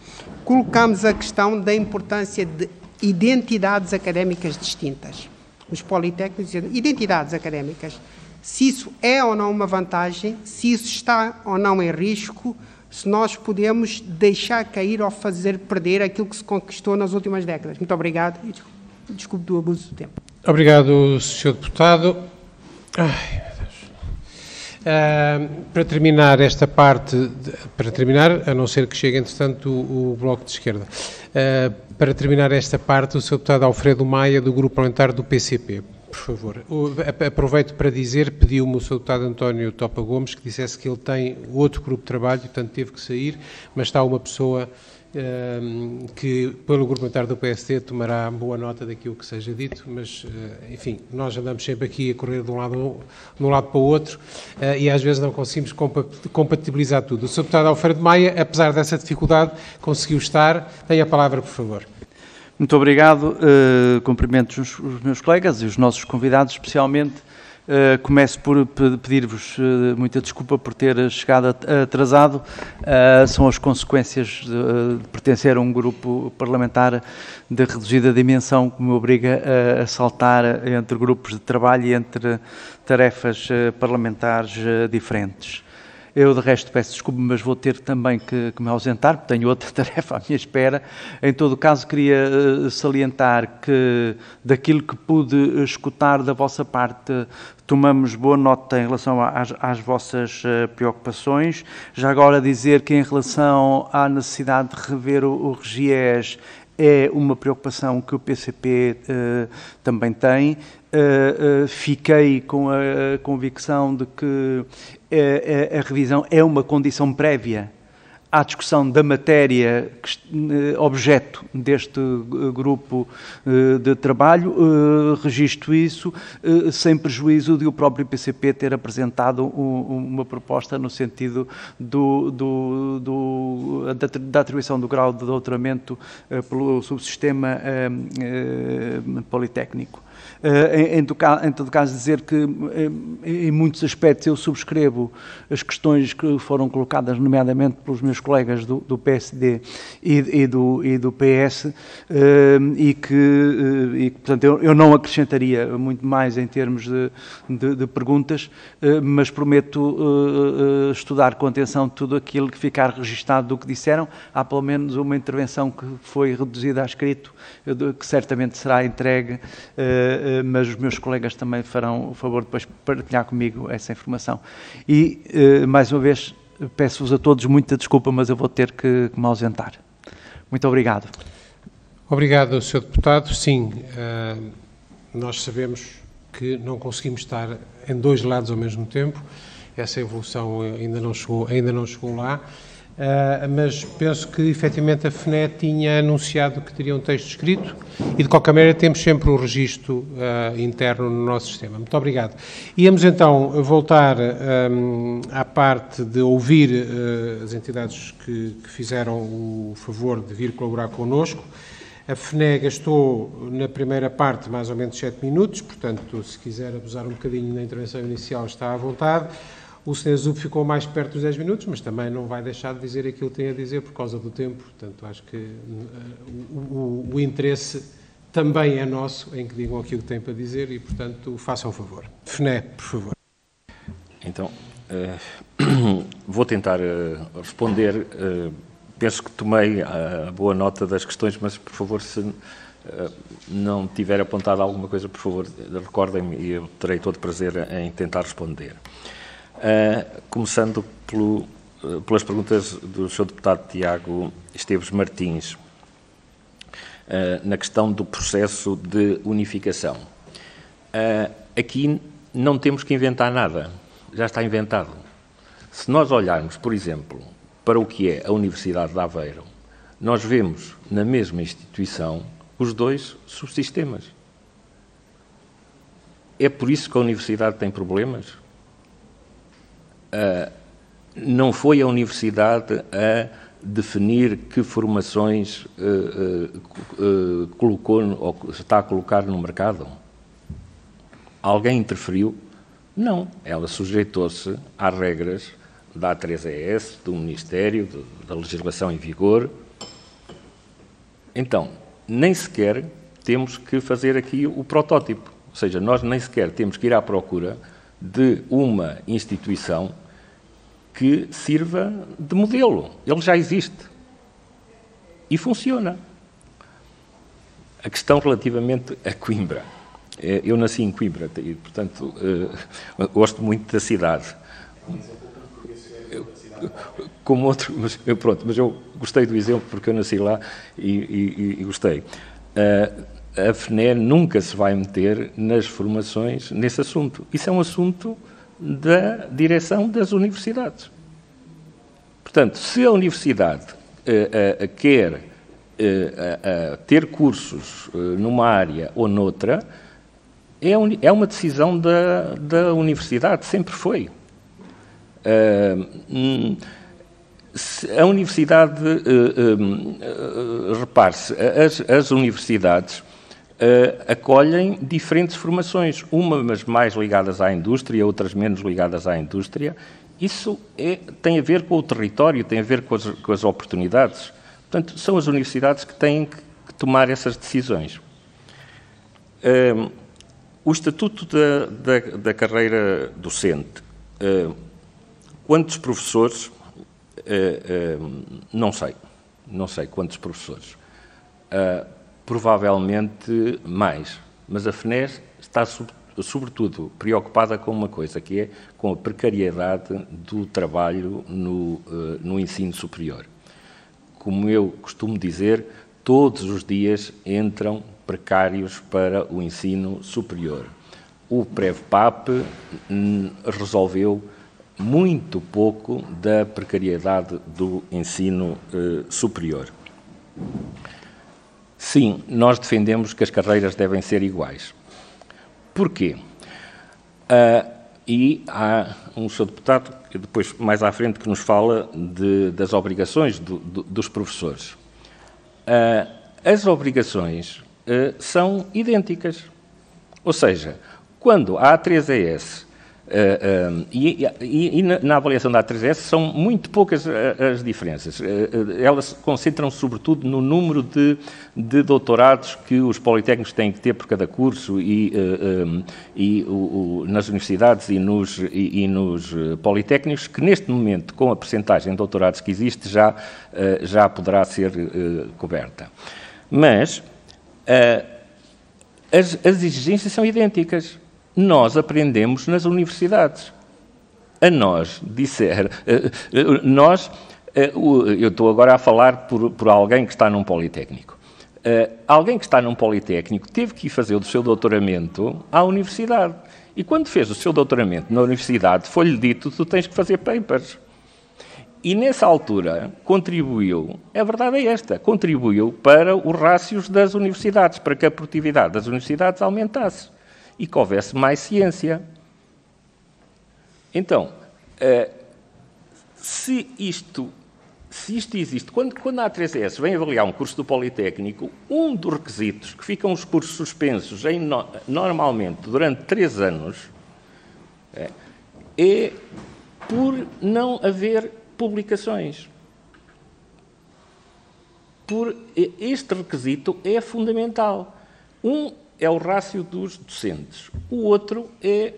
colocámos a questão da importância de identidades académicas distintas. Os politécnicos dizem identidades académicas. Se isso é ou não uma vantagem, se isso está ou não em risco, se nós podemos deixar cair ou fazer perder aquilo que se conquistou nas últimas décadas. Muito obrigado e desculpe do abuso do tempo. Obrigado, Sr. Deputado. Ai, meu Deus. Para terminar esta parte, a não ser que chegue, entretanto, o Bloco de Esquerda, para terminar esta parte, o Sr. Deputado Alfredo Maia, do Grupo Parlamentar do PCP, por favor. Aproveito para dizer, pediu-me o Sr. Deputado António Topa Gomes que dissesse que ele tem outro grupo de trabalho, portanto teve que sair, mas está uma pessoa que, pelo Grupo Parlamentar do PSD, tomará boa nota daquilo que seja dito, mas, enfim, nós andamos sempre aqui a correr de um lado para o outro e às vezes não conseguimos compatibilizar tudo. O Sr. Deputado Alfredo Maia, apesar dessa dificuldade, conseguiu estar. Tem a palavra, por favor. Muito obrigado. Cumprimento os meus colegas e os nossos convidados, especialmente. Começo por pedir-vos muita desculpa por ter chegado atrasado. São as consequências de pertencer a um grupo parlamentar de reduzida dimensão que me obriga a saltar entre grupos de trabalho e entre tarefas parlamentares diferentes. Eu, de resto, peço desculpa, mas vou ter também que me ausentar, porque tenho outra tarefa à minha espera. Em todo o caso, queria salientar que, daquilo que pude escutar da vossa parte, tomamos boa nota em relação às vossas preocupações. Já agora dizer que, em relação à necessidade de rever o RGES, é uma preocupação que o PCP também tem. Fiquei com a convicção de que a revisão é uma condição prévia à discussão da matéria objeto deste grupo de trabalho. Registro isso sem prejuízo de o próprio PCP ter apresentado uma proposta no sentido da atribuição do grau de doutoramento pelo subsistema politécnico. Em todo caso, dizer que, em muitos aspectos, eu subscrevo as questões que foram colocadas, nomeadamente pelos meus colegas do PSD e do PS, portanto, eu não acrescentaria muito mais em termos de perguntas, mas prometo estudar com atenção tudo aquilo que ficar registado do que disseram. Há pelo menos uma intervenção que foi reduzida a escrito, que certamente será entregue, mas os meus colegas também farão o favor de depois partilhar comigo essa informação. E, mais uma vez, peço-vos a todos muita desculpa, mas eu vou ter que me ausentar. Muito obrigado. Obrigado, Sr. Deputado. Sim, nós sabemos que não conseguimos estar em dois lados ao mesmo tempo. Essa evolução ainda não chegou lá. Mas penso que, efetivamente, a FNE tinha anunciado que teria um texto escrito e, de qualquer maneira, temos sempre o registro interno no nosso sistema. Muito obrigado. Íamos, então, voltar à parte de ouvir as entidades que fizeram o favor de vir colaborar connosco. A FNE gastou, na primeira parte, mais ou menos 7 minutos, portanto, se quiser abusar um bocadinho na intervenção inicial, está à vontade. O Sr. Zup ficou mais perto dos 10 minutos, mas também não vai deixar de dizer aquilo que tem a dizer por causa do tempo. Portanto, acho que o interesse também é nosso em que digam aquilo que têm para dizer e, portanto, façam o favor. FNE, por favor. Então, vou tentar responder. Penso que tomei a boa nota das questões, mas, por favor, se não tiver apontado alguma coisa, por favor, recordem-me e eu terei todo prazer em tentar responder. Começando pelas perguntas do Sr. Deputado Tiago Esteves Martins, na questão do processo de unificação. Aqui não temos que inventar nada, já está inventado. Se nós olharmos, por exemplo, para o que é a Universidade de Aveiro, nós vemos na mesma instituição os dois subsistemas. É por isso que a Universidade tem problemas? Não foi a Universidade a definir que formações colocou ou está a colocar no mercado? Alguém interferiu? Não. Ela sujeitou-se às regras da A3ES, do Ministério, da legislação em vigor. Então, nem sequer temos que fazer aqui o protótipo. Ou seja, nós nem sequer temos que ir à procura de uma instituição que sirva de modelo. Ele já existe. E funciona. A questão relativamente a Coimbra. Eu nasci em Coimbra e, portanto, gosto muito da cidade. Como outro, mas eu gostei do exemplo porque eu nasci lá e gostei. A FNE nunca se vai meter nas formações nesse assunto. Isso é um assunto da direção das universidades. Portanto, se a universidade quer ter cursos numa área ou noutra, é uma decisão da universidade, sempre foi. A universidade, repare-se, as universidades acolhem diferentes formações, umas mais ligadas à indústria, outras menos ligadas à indústria. Isso tem a ver com o território, tem a ver com as oportunidades. Portanto, são as universidades que têm que tomar essas decisões. O estatuto da carreira docente. Quantos professores? Não sei quantos professores. Provavelmente mais, mas a FNE está sobretudo preocupada com uma coisa, que é com a precariedade do trabalho no ensino superior. Como eu costumo dizer, todos os dias entram precários para o ensino superior. O PREVPAP resolveu muito pouco da precariedade do ensino superior. Sim, nós defendemos que as carreiras devem ser iguais. Porquê? E há um Sr. Deputado, que depois, mais à frente, que nos fala das obrigações dos professores. As obrigações são idênticas. Ou seja, quando a A3ES e na avaliação da A3ES são muito poucas as diferenças. Elas concentram-se sobretudo no número de doutorados que os politécnicos têm que ter por cada curso nas universidades e nos politécnicos, que neste momento, com a percentagem de doutorados que existe, já poderá ser coberta. Mas as exigências são idênticas. Nós aprendemos nas universidades. A nós disser... eu estou agora a falar por alguém que está num politécnico. Alguém que está num politécnico teve que ir fazer o seu doutoramento à universidade. E quando fez o seu doutoramento na universidade, foi-lhe dito: tu tens que fazer papers. E nessa altura contribuiu, a verdade é esta, contribuiu para os rácios das universidades, para que a produtividade das universidades aumentasse e que houvesse mais ciência. Então, se isto existe, quando a A3ES vem avaliar um curso do Politécnico, um dos requisitos que ficam os cursos suspensos normalmente durante 3 anos é por não haver publicações. Este requisito é fundamental. Um é o rácio dos docentes, o outro é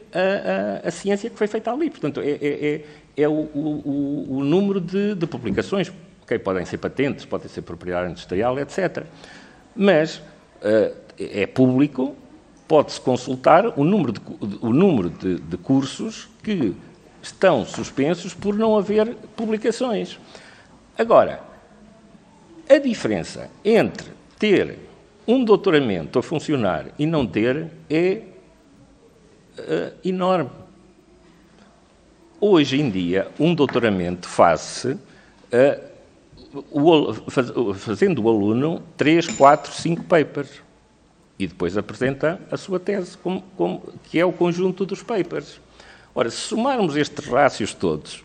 a ciência que foi feita ali. Portanto, é o número de publicações, okay, podem ser patentes, podem ser propriedade industrial, etc. Mas é público, pode-se consultar o número de cursos que estão suspensos por não haver publicações. Agora, a diferença entre ter um doutoramento a funcionar e não ter é enorme. Hoje em dia, um doutoramento faz-se fazendo o aluno 3, 4, 5 papers e depois apresenta a sua tese, que é o conjunto dos papers. Ora, se somarmos estes rácios todos,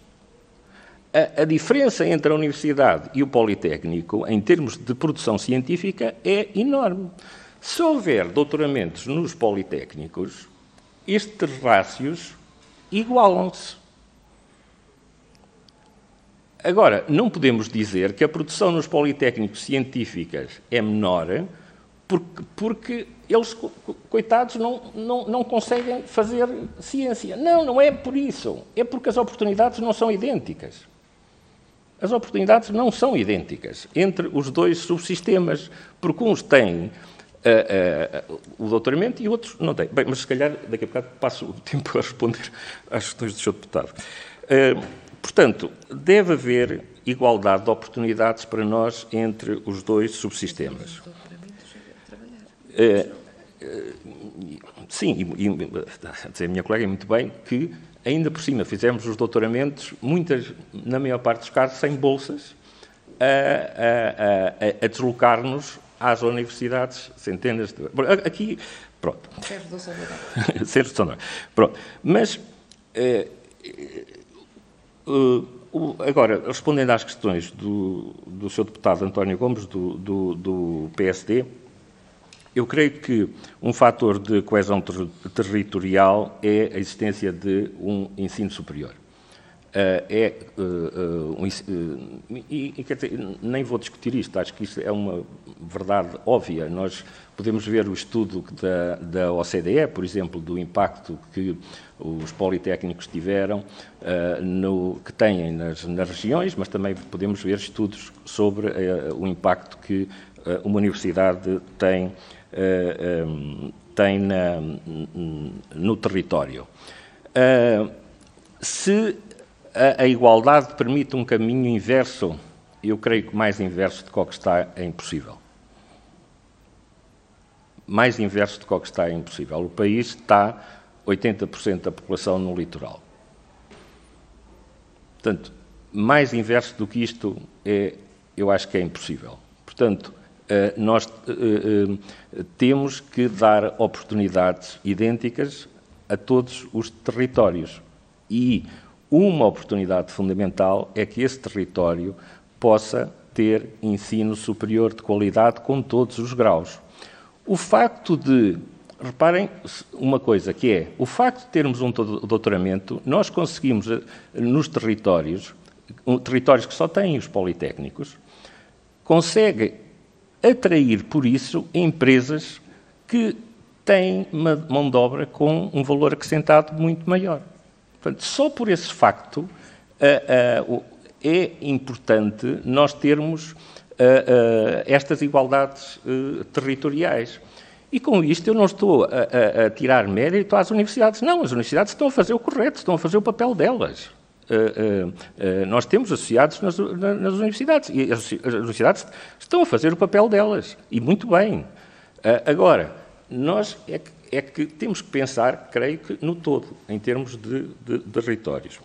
a diferença entre a universidade e o Politécnico, em termos de produção científica, é enorme. Se houver doutoramentos nos Politécnicos, estes rácios igualam-se. Agora, não podemos dizer que a produção nos Politécnicos científicas é menor, porque eles, coitados, não conseguem fazer ciência. Não é por isso. É porque as oportunidades não são idênticas. As oportunidades não são idênticas entre os dois subsistemas, porque uns têm o doutoramento e outros não têm. Bem, mas se calhar daqui a bocado passo o tempo a responder às questões do Sr. Deputado. Portanto, deve haver igualdade de oportunidades para nós entre os dois subsistemas. Sim, a minha colega muito bem que ainda por cima fizemos os doutoramentos, na maior parte dos casos, sem bolsas, a deslocar-nos às universidades, centenas de... Aqui, pronto. Sem redução de horário. Pronto. Mas, agora, respondendo às questões do Sr. Deputado António Gomes, do PSD, eu creio que um fator de coesão territorial é a existência de um ensino superior. Quer dizer, nem vou discutir isto, acho que isso é uma verdade óbvia. Nós podemos ver o estudo da OCDE, por exemplo, do impacto que os politécnicos tiveram, que têm nas regiões, mas também podemos ver estudos sobre o impacto que uma universidade tem no território. Se a igualdade permite um caminho inverso, eu creio que mais inverso do que o que está é impossível. Mais inverso do que o que está é impossível. O país está 80% da população no litoral. Portanto, mais inverso do que isto eu acho que é impossível. Portanto, nós temos que dar oportunidades idênticas a todos os territórios. E uma oportunidade fundamental é que esse território possa ter ensino superior de qualidade com todos os graus. O facto de, reparem uma coisa, que é, o facto de termos um doutoramento, nós conseguimos nos territórios que só têm os politécnicos, consegue atrair, por isso, empresas que têm uma mão de obra com um valor acrescentado muito maior. Portanto, só por esse facto é importante nós termos estas igualdades territoriais. E com isto eu não estou a tirar mérito às universidades. Não, as universidades estão a fazer o correto, estão a fazer o papel delas. Nós temos associados nas universidades e as universidades estão a fazer o papel delas, e muito bem. Agora, nós é que temos que pensar, creio que, no todo, em termos de territórios.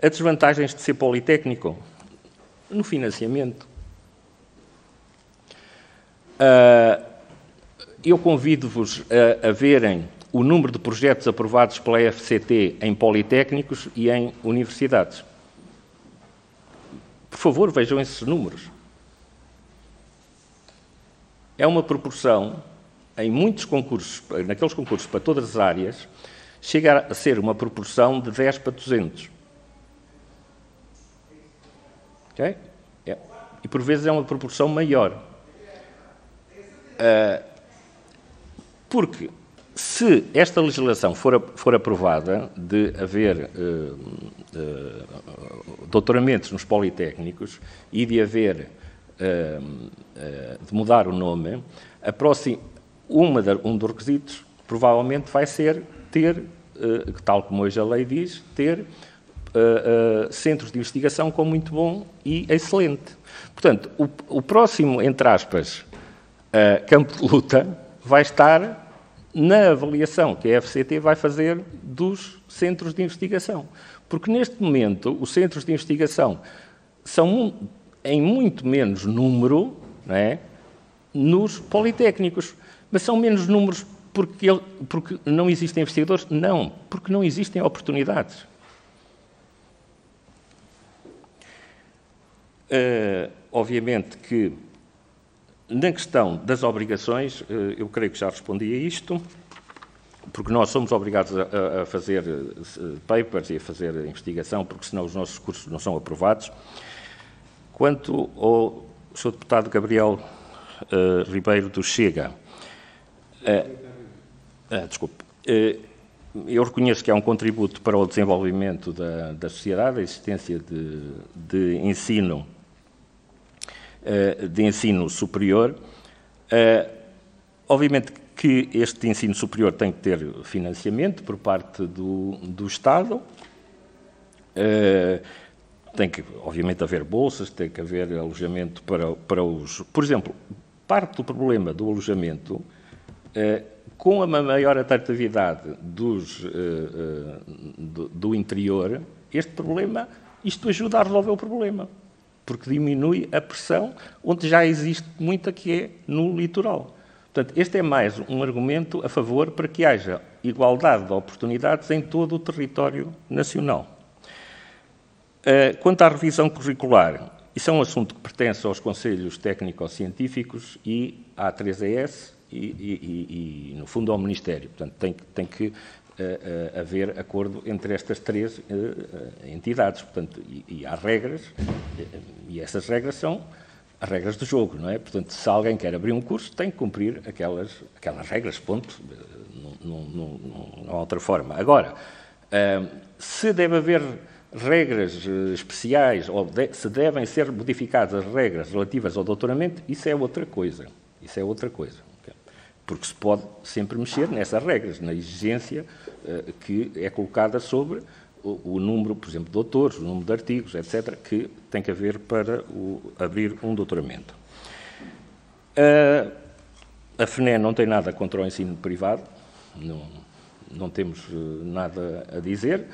As desvantagens de ser politécnico no financiamento. Eu convido-vos a verem o número de projetos aprovados pela FCT em politécnicos e em universidades. Por favor, vejam esses números. É uma proporção, em muitos concursos, naqueles concursos para todas as áreas, chega a ser uma proporção de 10 para 200. Okay? E por vezes é uma proporção maior. Porque se esta legislação for aprovada de haver doutoramentos nos politécnicos e de haver de mudar o nome, um dos requisitos provavelmente vai ser ter, tal como hoje a lei diz, ter centros de investigação com muito bom e excelente. Portanto, o próximo, entre aspas, campo de luta vai estar na avaliação que a FCT vai fazer dos centros de investigação. Porque, neste momento, os centros de investigação são em muito menos número, não é, nos politécnicos. Mas são menos números porque não existem investigadores? Não, porque não existem oportunidades. Obviamente que, na questão das obrigações, eu creio que já respondi a isto, porque nós somos obrigados a fazer papers e a fazer investigação, porque senão os nossos cursos não são aprovados. Quanto ao Sr. Deputado Gabriel Ribeiro do Chega, desculpe, eu reconheço que há um contributo para o desenvolvimento da sociedade, a existência de ensino superior. Obviamente que este ensino superior tem que ter financiamento por parte do Estado, tem que, obviamente, haver bolsas, tem que haver alojamento para os... Por exemplo, parte do problema do alojamento, com a maior atratividade do interior, isto ajuda a resolver o problema, porque diminui a pressão onde já existe muita, que é no litoral. Portanto, este é mais um argumento a favor para que haja igualdade de oportunidades em todo o território nacional. Quanto à revisão curricular, isso é um assunto que pertence aos Conselhos Técnico-Científicos e à 3ES e, no fundo, ao Ministério. Portanto, tem que haver acordo entre estas três entidades. Portanto, e há regras, e essas regras são as regras do jogo, não é? Portanto, se alguém quer abrir um curso, tem que cumprir aquelas regras, ponto. Não há outra forma. Agora, se deve haver regras especiais, ou se devem ser modificadas as regras relativas ao doutoramento, isso é outra coisa. Porque se pode sempre mexer nessas regras, na exigência que é colocada sobre o número, por exemplo, de doutores, o número de artigos, etc., que tem que haver para abrir um doutoramento. A FNE não tem nada contra o ensino privado, não temos nada a dizer.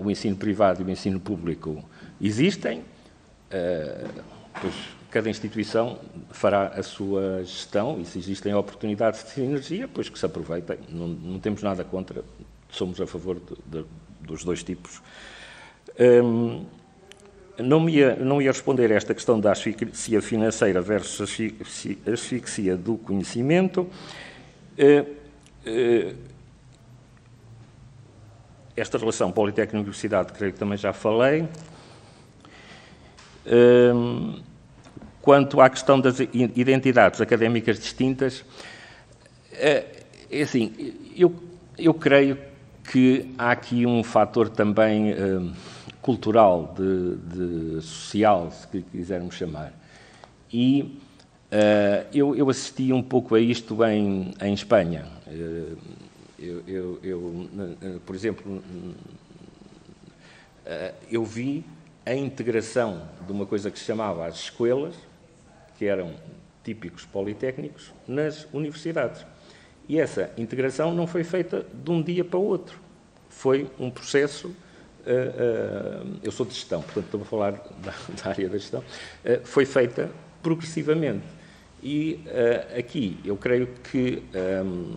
O ensino privado e o ensino público existem, pois cada instituição fará a sua gestão, e se existem oportunidades de sinergia, pois que se aproveitem. Não temos nada contra, somos a favor dos dois tipos. Não ia responder a esta questão da asfixia financeira versus a asfixia do conhecimento. Esta relação Politécnico-Universidade, creio que também já falei. Quanto à questão das identidades académicas distintas, é assim, eu creio que há aqui um fator também cultural, social, se quisermos chamar. E eu assisti um pouco a isto em Espanha. Por exemplo, eu vi a integração de uma coisa que se chamava as escolas, que eram típicos politécnicos, nas universidades. E essa integração não foi feita de um dia para o outro. Foi um processo... eu sou de gestão, portanto estou a falar da área da gestão. Foi feita progressivamente. E aqui eu creio que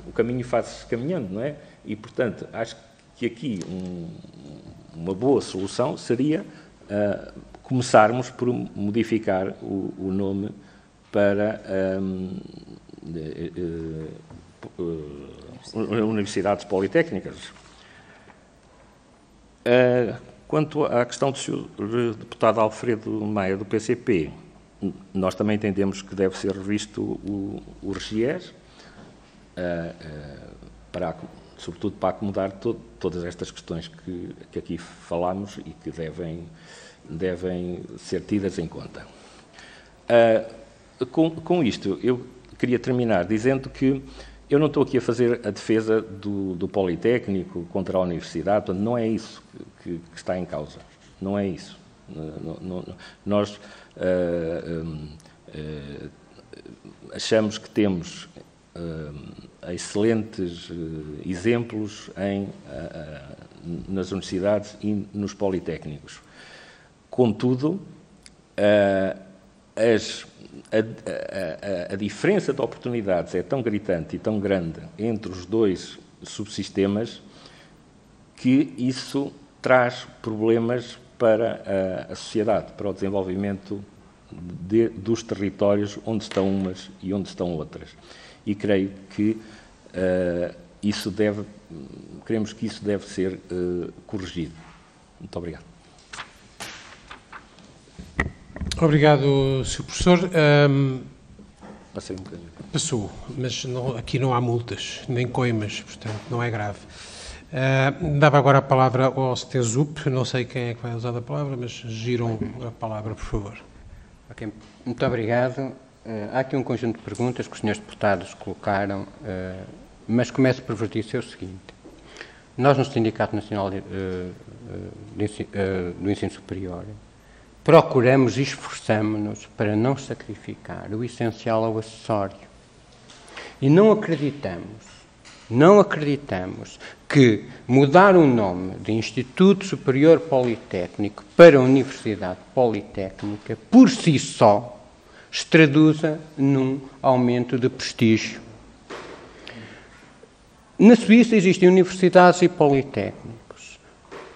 o caminho faz-se caminhando, não é? E, portanto, acho que aqui uma boa solução seria começarmos por modificar o nome para universidades politécnicas. Quanto à questão do Sr. Deputado Alfredo Maia, do PCP, nós também entendemos que deve ser revisto o RGES, sobretudo para acomodar todas estas questões que aqui falamos e que devem ser tidas em conta. Com isto, eu queria terminar dizendo que eu não estou aqui a fazer a defesa do Politécnico contra a Universidade, portanto, não é isso que está em causa, não é isso. Nós achamos que temos excelentes exemplos nas universidades e nos politécnicos. Contudo, a diferença de oportunidades é tão gritante e tão grande entre os dois subsistemas que isso traz problemas para a sociedade, para o desenvolvimento dos territórios onde estão umas e onde estão outras. E creio que queremos que isso deve ser corrigido. Muito obrigado. Obrigado, Sr. Professor. Passei um bocadinho. Passou, mas aqui não há multas, nem coimas, portanto, não é grave. Dava agora a palavra ao STESUP, não sei quem é que vai usar a palavra, mas giram a palavra, por favor. Okay. Muito obrigado. Há aqui um conjunto de perguntas que os senhores deputados colocaram, mas começo por vos dizer o seguinte. Nós, no Sindicato Nacional do Ensino Superior, procuramos e esforçamo-nos para não sacrificar o essencial ao acessório. E não acreditamos que mudar o nome de Instituto Superior Politécnico para Universidade Politécnica, por si só, se traduza num aumento de prestígio. Na Suíça existem universidades e politécnicos.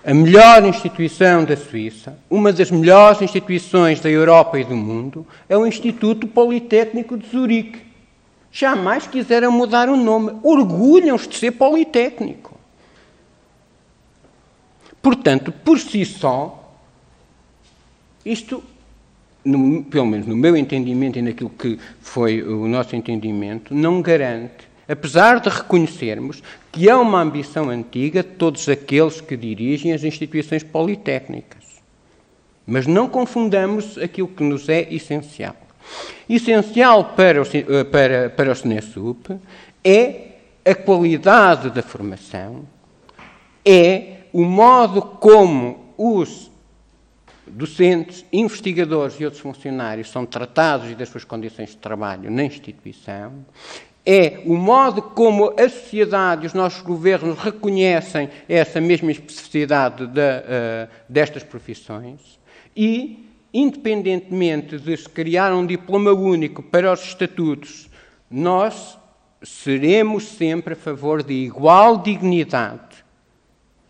A melhor instituição da Suíça, uma das melhores instituições da Europa e do mundo, é o Instituto Politécnico de Zurique. Jamais quiseram mudar o nome. Orgulham-se de ser politécnico. Portanto, por si só, isto, pelo menos no meu entendimento e naquilo que foi o nosso entendimento, não garante, apesar de reconhecermos que é uma ambição antiga de todos aqueles que dirigem as instituições politécnicas. Mas não confundamos aquilo que nos é essencial. Essencial para o SNESUP é a qualidade da formação, é o modo como os docentes, investigadores e outros funcionários são tratados e das suas condições de trabalho na instituição, é o modo como a sociedade e os nossos governos reconhecem essa mesma especificidade destas profissões e, independentemente de se criar um diploma único para os estatutos, nós seremos sempre a favor de igual dignidade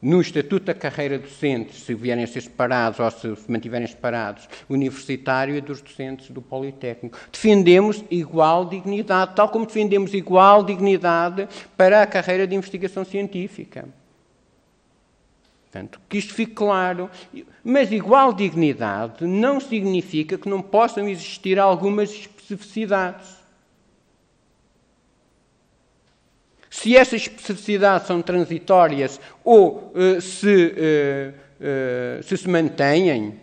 no Estatuto da Carreira Docente, se vierem a ser separados ou se mantiverem separados, universitário e dos docentes do Politécnico. Defendemos igual dignidade, tal como defendemos igual dignidade para a carreira de investigação científica. Portanto, que isto fique claro. Mas igual dignidade não significa que não possam existir algumas especificidades. Se essas especificidades são transitórias ou se mantêm,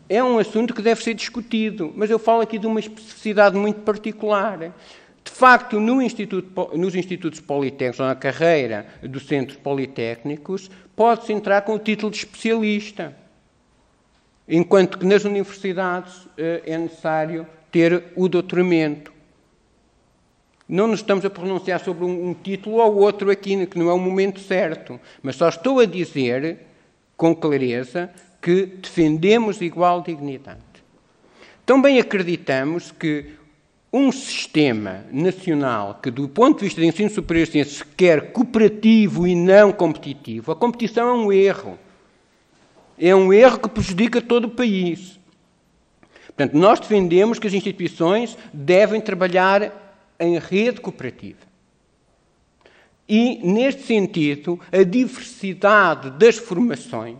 é um assunto que deve ser discutido. Mas eu falo aqui de uma especificidade muito particular. De facto, nos institutos politécnicos, ou na carreira dos centros politécnicos, pode-se entrar com o título de especialista, enquanto que nas universidades é necessário ter o doutoramento. Não nos estamos a pronunciar sobre um título ou outro aqui, que não é o momento certo, mas só estou a dizer, com clareza, que defendemos igual dignidade. Também acreditamos que um sistema nacional que, do ponto de vista de ensino superior de ciências, se quer cooperativo e não competitivo, a competição é um erro. É um erro que prejudica todo o país. Portanto, nós defendemos que as instituições devem trabalhar em rede cooperativa. E, neste sentido, a diversidade das formações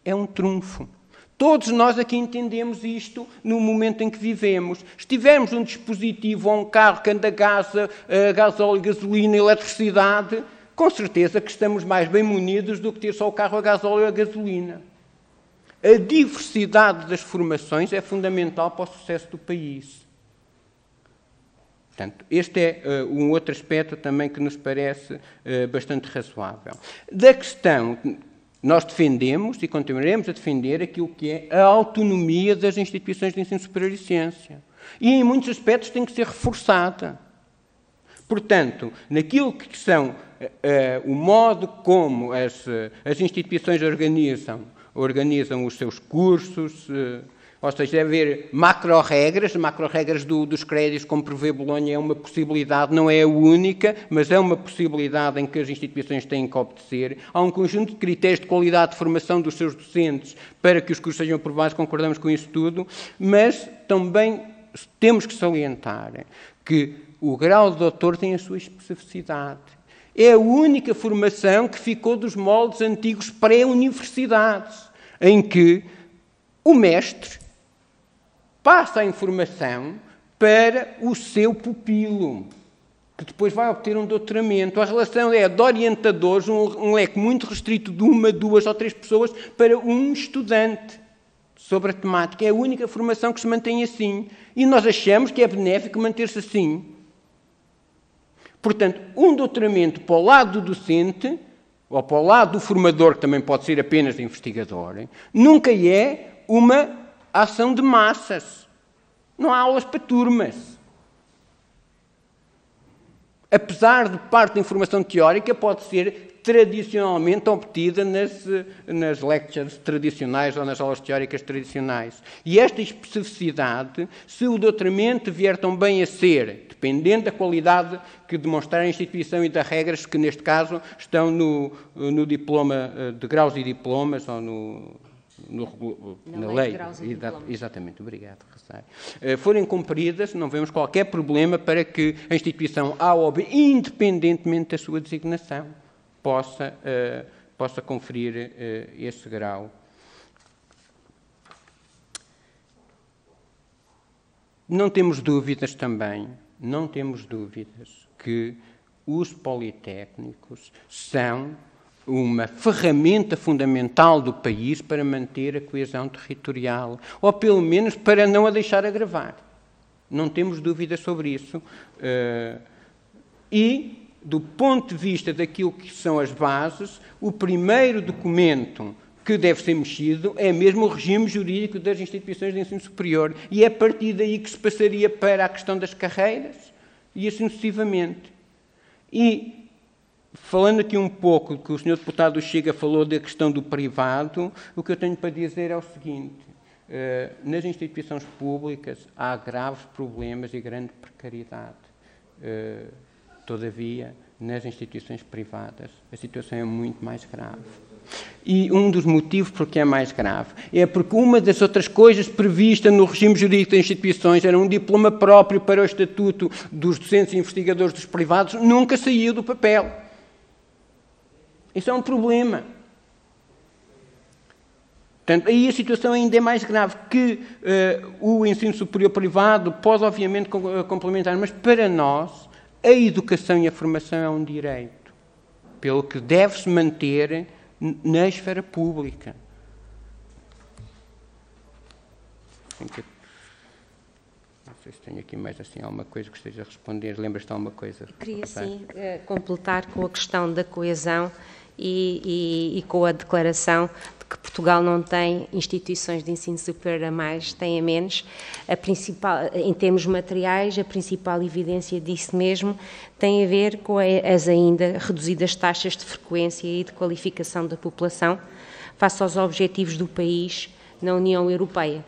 é um trunfo. Todos nós aqui entendemos isto no momento em que vivemos. Se tivermos um dispositivo ou um carro que anda a gasóleo, gasolina, eletricidade, com certeza que estamos mais bem munidos do que ter só o carro a gasóleo ou a gasolina. A diversidade das formações é fundamental para o sucesso do país. Portanto, este é um outro aspecto também que nos parece bastante razoável. Da questão, nós defendemos e continuaremos a defender aquilo que é a autonomia das instituições de ensino superior e ciência. E, em muitos aspectos, tem que ser reforçada. Portanto, naquilo que são o modo como as instituições organizam os seus cursos, ou seja, deve haver macro-regras dos créditos, como prevê Bolonha, é uma possibilidade, não é a única, mas é uma possibilidade em que as instituições têm que obedecer. Há um conjunto de critérios de qualidade de formação dos seus docentes para que os cursos sejam aprovados, concordamos com isso tudo, mas também temos que salientar que o grau de doutor tem a sua especificidade. É a única formação que ficou dos moldes antigos pré-universidades, em que o mestre passa a informação para o seu pupilo, que depois vai obter um doutoramento. A relação é de orientadores, um leque muito restrito de 1, 2 ou 3 pessoas para um estudante sobre a temática. É a única formação que se mantém assim. E nós achamos que é benéfico manter-se assim. Portanto, um doutoramento para o lado do docente, ou para o lado do formador, que também pode ser apenas investigador, nunca é uma ação de massas. Não há aulas para turmas. Apesar de parte da informação teórica pode ser tradicionalmente obtida nas lectures tradicionais ou nas aulas teóricas tradicionais. E esta especificidade, se o doutoramento vier tão bem a ser, dependendo da qualidade que demonstrar a instituição e das regras que, neste caso, estão no diploma de graus e diplomas ou na lei. Exatamente, obrigado, Rosário. Forem cumpridas, não vemos qualquer problema para que a instituição A ou B, independentemente da sua designação, possa conferir esse grau. Não temos dúvidas que os politécnicos são uma ferramenta fundamental do país para manter a coesão territorial, ou pelo menos para não a deixar agravar. Não temos dúvidas sobre isso. E, do ponto de vista daquilo que são as bases, o primeiro documento que deve ser mexido é mesmo o regime jurídico das instituições de ensino superior. E é a partir daí que se passaria para a questão das carreiras e assim sucessivamente. E, falando aqui um pouco, que o Sr. Deputado Chega falou da questão do privado, o que eu tenho para dizer é o seguinte: nas instituições públicas há graves problemas e grande precariedade. Todavia, nas instituições privadas, a situação é muito mais grave. E um dos motivos porque é mais grave é porque uma das outras coisas previstas no regime jurídico das instituições era um diploma próprio para o estatuto dos docentes e investigadores dos privados, nunca saiu do papel. Isso é um problema. Portanto, aí a situação ainda é mais grave, que o ensino superior privado pode, obviamente, complementar, mas para nós a educação e a formação é um direito, pelo que deve-se manter na esfera pública. Não sei se tenho aqui mais assim alguma coisa que esteja a responder. Lembras-te de alguma coisa? Queria, sim, completar com a questão da coesão e com a declaração de que Portugal não tem instituições de ensino superior a mais, tem a menos. A principal, em termos materiais, a principal evidência disso mesmo tem a ver com as ainda reduzidas taxas de frequência e de qualificação da população face aos objetivos do país na União Europeia.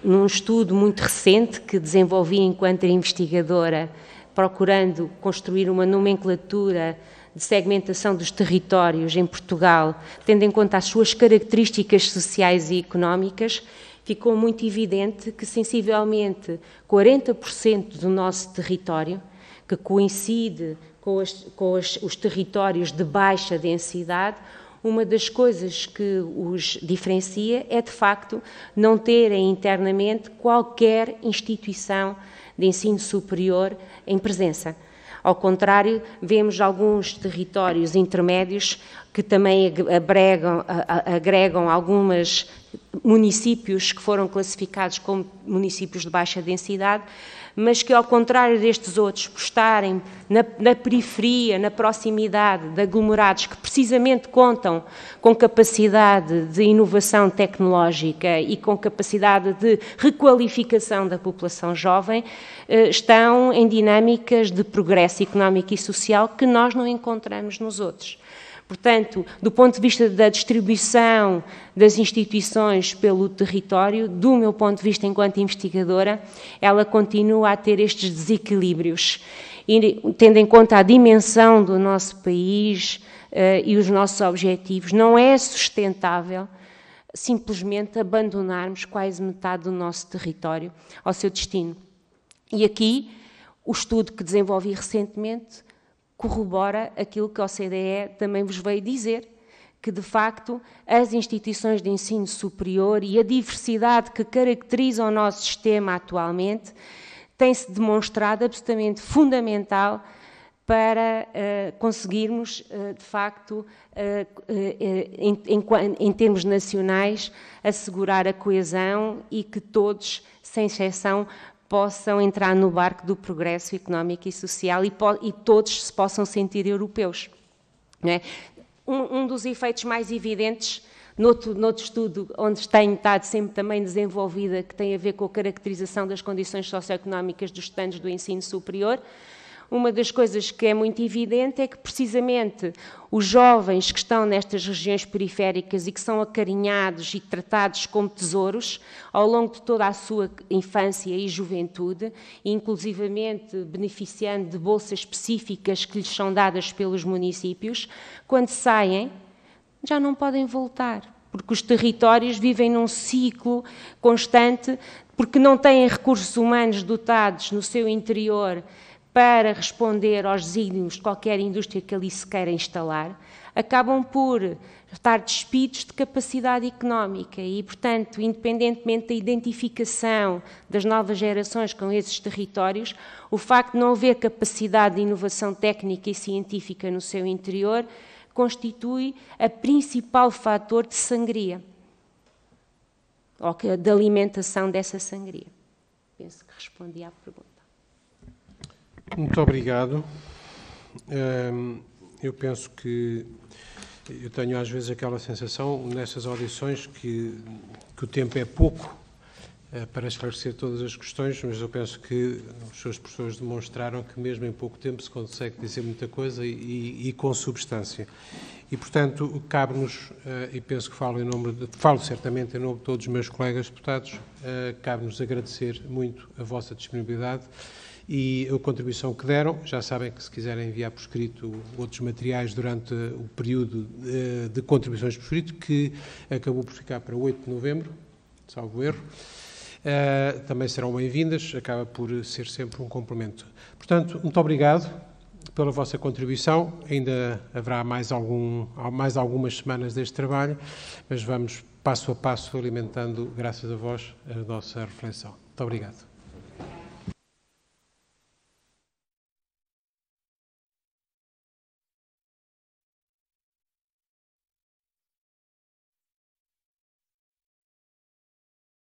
Num estudo muito recente que desenvolvi enquanto investigadora, procurando construir uma nomenclatura de segmentação dos territórios em Portugal, tendo em conta as suas características sociais e económicas, ficou muito evidente que sensivelmente 40% do nosso território, que coincide os territórios de baixa densidade, uma das coisas que os diferencia é, de facto, não terem internamente qualquer instituição de ensino superior em presença. Ao contrário, vemos alguns territórios intermédios que também agregam alguns municípios que foram classificados como municípios de baixa densidade, mas que, ao contrário destes outros, por estarem na periferia, na proximidade de aglomerados que precisamente contam com capacidade de inovação tecnológica e com capacidade de requalificação da população jovem, estão em dinâmicas de progresso económico e social que nós não encontramos nos outros. Portanto, do ponto de vista da distribuição das instituições pelo território, do meu ponto de vista enquanto investigadora, ela continua a ter estes desequilíbrios. E, tendo em conta a dimensão do nosso país e os nossos objetivos, não é sustentável simplesmente abandonarmos quase metade do nosso território ao seu destino. E aqui, o estudo que desenvolvi recentemente corrobora aquilo que a OCDE também vos veio dizer, que, de facto, as instituições de ensino superior e a diversidade que caracteriza o nosso sistema atualmente tem-se demonstrado absolutamente fundamental para conseguirmos, de facto, em termos nacionais, assegurar a coesão e que todos, sem exceção, possam entrar no barco do progresso económico e social e todos se possam sentir europeus. Não é? Um dos efeitos mais evidentes, noutro estudo onde tenho estado sempre também desenvolvida, que tem a ver com a caracterização das condições socioeconómicas dos estudantes do ensino superior, uma das coisas que é muito evidente é que, precisamente, os jovens que estão nestas regiões periféricas e que são acarinhados e tratados como tesouros ao longo de toda a sua infância e juventude, inclusivamente beneficiando de bolsas específicas que lhes são dadas pelos municípios, quando saem, já não podem voltar, porque os territórios vivem num ciclo constante, porque não têm recursos humanos dotados no seu interior para responder aos desígnios de qualquer indústria que ali se queira instalar, acabam por estar despidos de capacidade económica e, portanto, independentemente da identificação das novas gerações com esses territórios, o facto de não haver capacidade de inovação técnica e científica no seu interior constitui a principal fator de sangria, ou de alimentação dessa sangria. Penso que respondi à pergunta. Muito obrigado. Eu penso que eu tenho às vezes aquela sensação nessas audições que o tempo é pouco para esclarecer todas as questões, mas eu penso que os seus professores demonstraram que mesmo em pouco tempo se consegue dizer muita coisa e com substância. E, portanto, cabe-nos, e penso que falo certamente em nome de todos os meus colegas deputados, cabe-nos agradecer muito a vossa disponibilidade e a contribuição que deram. Já sabem que, se quiserem enviar por escrito outros materiais durante o período de contribuições por escrito, que acabou por ficar para 8 de novembro, salvo erro, também serão bem-vindas, acaba por ser sempre um complemento. Portanto, muito obrigado pela vossa contribuição. Ainda haverá mais algumas semanas deste trabalho, mas vamos passo a passo alimentando, graças a vós, a nossa reflexão. Muito obrigado.